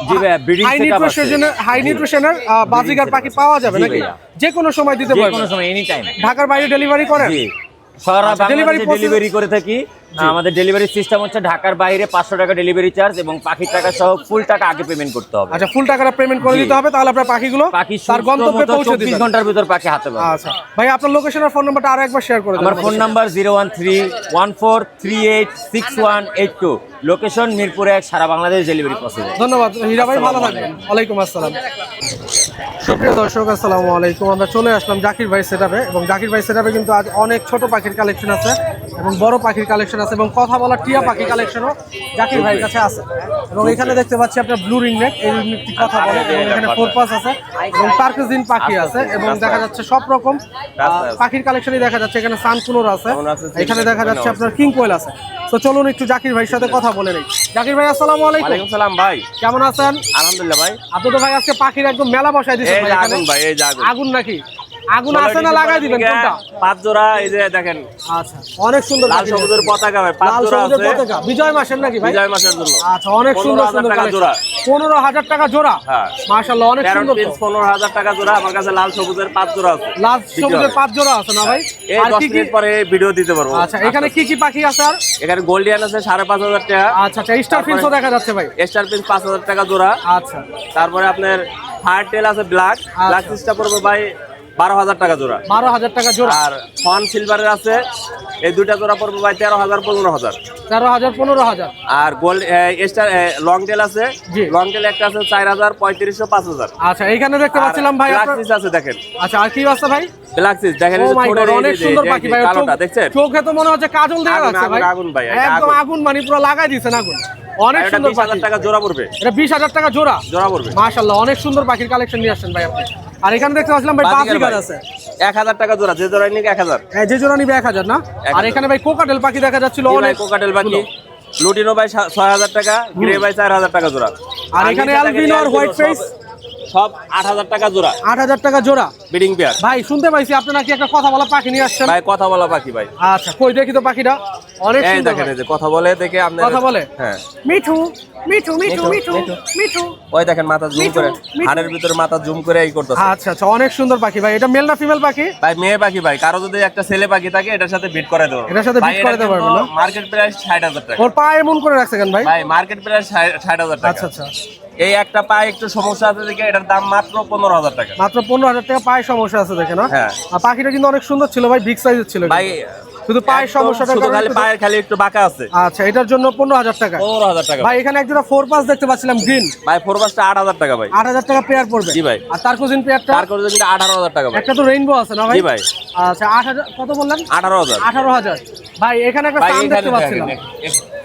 জি ভাই, breeding হাই setup আছে। নিউট্রিশনের বাজিগার পাখি পাওয়া যাবে জি নাকি? ভাইয়া। যে কোনো সময় দিতে যে পারবেন? কোনো সময় এনি টাইম। ঢাকার বাইরে ডেলিভারি করেন? জি, সারা আচ্ছা, বাংলাদেশে delivery process- ডেলিভারি করে থাকি। আমাদের ডেলিভারি সিস্টেম হচ্ছে ঢাকার বাইরে 500 টাকা ডেলিভারি চার্জ এবং পাখির টাকা সহ ফুল টাকা আগে পেমেন্ট করতে হবে। আচ্ছা, ফুল টাকাটা পেমেন্ট করে দিতে হবে, তাহলে আপনার পাখিগুলো পাখি তার গন্তব্যে পৌঁছে 24 দিবেন। ঘন্টার ভিতর পাখি হাতে পাবে। আচ্ছা ভাই, আপনার লোকেশন আর ফোন নাম্বারটা আরো একবার শেয়ার করে দিন। আমার ফোন নাম্বার 01314386182, লোকেশন মিরপুর 1, সারা বাংলাদেশ ডেলিভারি পসিবল। ধন্যবাদ হীরা ভাই, ভালো থাকবেন। ওয়ালাইকুম আসসালাম। সুপ্রিয় দর্শক, আসসালামু আলাইকুম। আমরা চলে আসলাম জাকির ভাই সেটআপে, এবং জাকির ভাই সেটআপে কিন্তু আজ অনেক ছোট পাখির কালেকশন আছে এবং বড় পাখির কালেকশন আছে এবং কথা বলা টিয়া পাখির কালেকশনও জাকির ভাইয়ের কাছে আছে। এবং এখানে দেখতে পাচ্ছি আপনার ব্লু রিংনেক, এই রিংনেকটি কথা বলে, এবং এখানে ফোরপাস আছে এবং টার্কিজিন পাখি আছে, এবং দেখা যাচ্ছে সব রকম পাখির কালেকশনই দেখা যাচ্ছে। এখানে সানকুনোর আছে, এখানে দেখা যাচ্ছে আপনার কিং কোয়েল আছে। তো চলুন একটু জাকির ভাইয়ের সাথে কথা বলে নেই। জাকির ভাই আসসালামু আলাইকুম। ওয়ালাইকুম সালাম ভাই, কেমন আছেন? আলহামদুলিল্লাহ ভাই। আপনি তো ভাই আজকে পাখির একদম মেলা বসাই দিয়েছেন ভাই। আগুন ভাই, এই যে আগুন। আগুন নাকি? আগুন আছে না লাগাই দিবেন কোনটা? 5 জোড়া, এই যে দেখেন। আচ্ছা, অনেক সুন্দর লাল পাখি সবুজের আছে। পতাকা ভাই, 5 লাল জোড়া সবুজের আছে। পতাকা বিজয় মাসের নাকি ভাই? বিজয় মাসের জন্য। আচ্ছা, অনেক সুন্দর 15,000 সুন্দর টাকা কালেকশন। জোড়া। 15,000 টাকা জোড়া। হ্যাঁ। মাশাআল্লাহ, অনেক প্যারট সুন্দর। পিস 15,000 টাকা জোড়া। আমার কাছে লাল সবুজের 5 জোড়া আছে। লাল সবুজের 5 জোড়া আছে না ভাই? এই আর 10 কি কি? মিনিট পরে ভিডিও দিতে পারবো। আচ্ছা, এখানে কি কি পাখি আছে আর? এখানে গোল্ডিয়ান আছে 5,500 টাকা। আচ্ছা আচ্ছা, স্টার ফিন্সও দেখা যাচ্ছে ভাই। স্টার পিস 5,000 টাকা জোড়া। আচ্ছা, তারপরে আপনার ফায়ার টেল আছে ব্ল্যাক, ব্ল্যাক পিসটা পড়বে ভাই 12,000 টাকা জোড়া। 12,000 টাকা জোড়া। আর ফন সিলভারের আছে, এই দুইটা জোড়া পড়বে ভাই 13,000 15,000। 13,000 15,000। আর গোল্ড স্টার লং টেল আছে, জি। লং টেল একটা আছে 4,000 3500 5,000। আচ্ছা, এখানে দেখতে পাচ্ছিলাম ভাই ব্ল্যাক আপনার। পিস আছে দেখেন, আচ্ছা, আর কি আছে ভাই? ব্ল্যাক পিস দেখেন, এই Oh যে my ঠোঁটের God, এই অনেক যে- সুন্দর এই যে পাখি ভাই। কালোটা দেখছেন? চোখে তো মনে হচ্ছে কাজল দেওয়া আগুন, আছে ভাই। আগুন ভাই, এটা একদম আগুন। আগুন, মানে পুরো লাগাই দিয়েছেন আগুন। অনেক আর এটা সুন্দর 20,000 পাখি। টাকা জোড়া পড়বে। এটা 20,000 টাকা জোড়া। জোড়া পড়বে। মাশাআল্লাহ, অনেক সুন্দর পাখির কালেকশন নিয়ে আসছেন ভাই আপনি। আর এখানে দেখতে পাচ্ছিলাম ভাই বাজিগার আছে। 1,000 টাকা জোড়া, যে জোড়া নিক 1,000। হ্যাঁ, যে জোড়া নিবে 1,000 না? 1000 আর এখানে ভাই কোকাটেল পাখি দেখা যাচ্ছিল জি ভাই, অনেক। কোকাটেল পাখি লুটিনো ভাই 6,000 টাকা, গ্রে ভাই 4,000 টাকা জোড়া। আর এখানে অ্যালবিনো আর হোয়াইট ফেস সব 8,000 টাকা জোড়া, 8,000 টাকা জোড়া। Breeding pair. ভাই শুনতে পাইছি আপনি নাকি একটা কথা বলা পাখি নিয়ে আসছেন। ভাই কথা বলা পাখি ভাই। আচ্ছা, কই দেখি তো পাখিটা। অনেক এই সুন্দর দেখেন, ভাই। এই যে কথা বলে দেখে আপনি। কথা বলে? হ্যাঁ। মিঠু মিঠু মিঠু মিঠু মিঠু। ওই দেখেন মাথা জুম করে, হাড়ের ভিতরে মাথা জুম করে এই করতেছে। আচ্ছা আচ্ছা, অনেক সুন্দর পাখি ভাই। এটা মেল না ফিমেল পাখি? ভাই মেয়ে পাখি ভাই, কারো যদি একটা ছেলে পাখি থাকে এটার সাথে বিট করে দেবো। এটার সাথে বিট করে দিতে পারবেন না? মার্কেট প্রাইস 60,000 টাকা। ওর পা এমন করে রাখছে কেন ভাই? ভাই মার্কেট প্রাইস 60,000 টাকা। আচ্ছা আচ্ছা, এই একটা পায়ে একটু সমস্যা আছে দেখে এটার দাম মাত্র 15,000 টাকা। মাত্র 15,000 টাকা। পায়ে সমস্যা আছে দেখে না? হ্যাঁ। আর পাখিটা কিন্তু অনেক সুন্দর ছিল ভাই, বিগ সাইজের ছিল ভাই কিন্তু। শুধু পায়ের একদম সমস্যাটা শুধু খালি পায়ের খালি একটু বাঁকা আছে। আচ্ছা, এটার জন্য 15,000 টাকা। 15,000 টাকা। ভাই এখানে একজোড়া ফোর পাস দেখতে পাচ্ছিলাম গ্রিন, ভাই ফোরবাসটা 8,000 টাকা ভাই। 8,000 টাকা পেয়ার পড়বে। জি ভাই। আর তার কোজিন পেয়ারটা? তার করে যদি 18,000 টাকা ভাই। একটা তো রেইনবো আছে না ভাই? জি ভাই। আচ্ছা, 8,000 কত বললেন? 18,000। 18,000। ভাই এখানে একটা ভাই সান এখানে দেখতে পাচ্ছিলাম।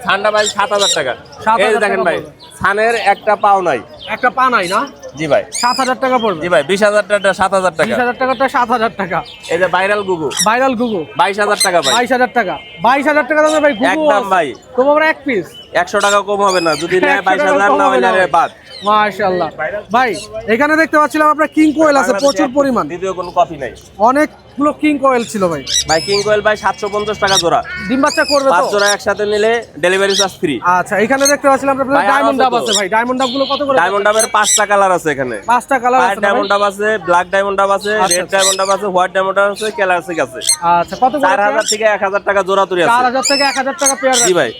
ঠান্ডা ভাই 7,000 টাকা। 7,000 এই যে দেখেন টাকা ভাই, পড়বে। সানের একটা পাও নাই। একটা পা নাই না? জি ভাই। 7,000 টাকা পড়বে। জি ভাই, 20,000 টাকা 7,000 টাকা। 20,000 টাকাটা 7,000 টাকা। এই যে ভাইরাল গুগু ভাইরাল গুগু 22,000 টাকা ভাই। 22,000 টাকা। 22,000 টাকা দামে ভাই গুগু একদম ভাই। তো আমরা এক পিস 100 টাকা কম হবে না, যদি নেয় 100 টাকা 22,000 কম না হবে হইলে না ভাই। বাদ। মাশাআল্লাহ। ভাই এখানে দেখতে পাচ্ছিলাম আপনার কিং কোয়েল আছে প্রচুর পরিমাণ। দ্বিতীয় কোনো কপি নাই। অনেকগুলো কিং কোয়েল ছিল ভাই। ভাই কিং কোয়েল ভাই 750 টাকা জোড়া। ডিম বাচ্চা করবে 5 তো? জোড়া একসাথে নিলে ডেলিভারি চার্জ ফ্রি। আচ্ছা, এখানে দেখতে পাচ্ছিলাম আপনার ভাই, ডায়মন্ড আরো ডাব আছে আছে তো। ভাই। ডায়মন্ড ডাবগুলো কত করে? ডায়মন্ড ডাবের 5টা কালার আছে এখানে। 5টা কালার হোয়াইট আছে না ভাই? ডায়মন্ড ডাব আছে, ব্ল্যাক ডায়মন্ড ডাব আছে, আচ্ছা, রেড আচ্ছা। ডায়মন্ড ডাব আছে, হোয়াইট ডায়মন্ড ডাব আছে, ক্লাসিক আছে। আচ্ছা, কত করে? 4,000 থেকে 1,000 টাকা জোড়া তুই আছে। 4,000 থেকে 1,000 টাকা পেয়ার। জি ভাই।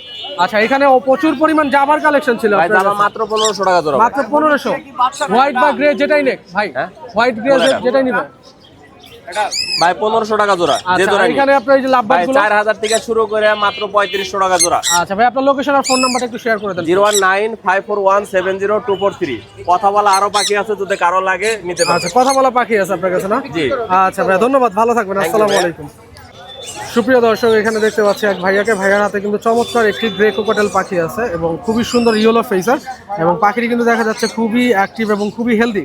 আচ্ছা, এখানে প্রচুর পরিমাণ জামার কালেকশন ছিল ভাই আপনার দাম কাছে। মাত্র 1,500 টাকা জোড়া। মাত্র 1500। হোয়াইট বা গ্রে যেটাই নেক ভাই, হ্যাঁ? হোয়াইট গ্রে যেটাই নিবে ভাই 1500 টাকা জোড়া, যে আচ্ছা, জোড়া এখানে আপনার এই যে লাভবার্ড ভাই গুলো। 4,000 থেকে শুরু করে মাত্র 3500 টাকা জোড়া। আচ্ছা ভাই, আপনার লোকেশন আর ফোন নাম্বারটা একটু শেয়ার করে দেন। 01954170243। কথা বলা আরো বাকি আছে, যদি কারো লাগে নিতে পারবেন। আচ্ছা, কথা বলা পাখি আছে আপনার কাছে না? জি। আচ্ছা ভাই, ধন্যবাদ, ভালো থাকবেন। Thank you, আসসালামু ভাইয়া। আলাইকুম। সুপ্রিয় দর্শক, এখানে দেখতে পাচ্ছি এক ভাইয়াকে। ভাইয়ার হাতে কিন্তু চমৎকার একটি গ্রে কোকাটেল পাখি আছে এবং খুবই সুন্দর ইয়েলো ফেসার, এবং পাখিটি কিন্তু দেখা যাচ্ছে খুবই অ্যাক্টিভ এবং খুবই হেলদি।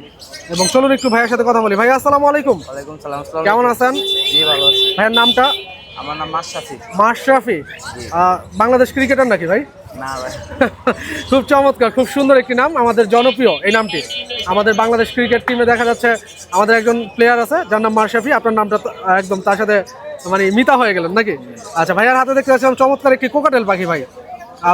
এবং চলুন একটু ভাইয়ের সাথে কথা বলি। ভাই আসসালামু আলাইকুম। ওয়ালাইকুম সালাম। কেমন আছেন? জি ভালো আছি। ভাইয়ের নামটা? আমার নাম মাশরাফি। মাশরাফি। বাংলাদেশ ক্রিকেটার নাকি ভাই? না ভাই। খুব চমৎকার, খুব সুন্দর একটি নাম, আমাদের জনপ্রিয় এই নামটি। আমাদের বাংলাদেশ ক্রিকেট টিমে দেখা যাচ্ছে আমাদের একজন প্লেয়ার আছে যার নাম মাশরাফি। আপনার নামটা তো একদম তার সাথে মানে মিতা হয়ে গেলেন নাকি? আচ্ছা, ভাইয়ার হাতে দেখতে পাচ্ছিলাম চমৎকার একটি কোকাটেল পাখি ভাই।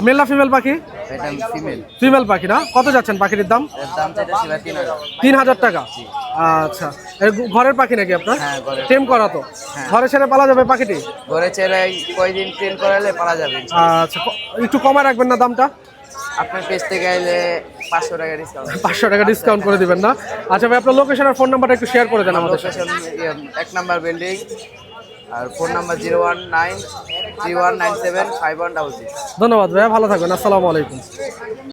মেল না ফিমেল পাখি? এটা ফিমেল। ফিমেল পাখি না? কত যাচ্ছেন পাখিটির দাম? এর দাম চাইতেছি ভাই 3000। 3000 টাকা। আচ্ছা, ঘরের পাখি নাকি আপনার? হ্যাঁ, ঘরের। টেম করা তো? ঘরে ছেড়ে পালা যাবে পাখিটি? ঘরে ছেড়ে কয়দিন ট্রেন করালে পারা যাবে। আচ্ছা, একটু কমায় রাখবেন না দামটা? আপনার পেজ থেকে আইলে 500 টাকা ডিসকাউন্ট। 500 টাকা ডিসকাউন্ট করে দিবেন না? আচ্ছা ভাই, আপনার লোকেশন আর ফোন নাম্বারটা একটু শেয়ার করে দেন আমাদের সাথে। লোকেশন 1 নাম্বার বিল্ডিং, আর ফোন নাম্বার 01931975166। ধন্যবাদ ভাইয়া, ভালো থাকবেন। আসসালামু আলাইকুম।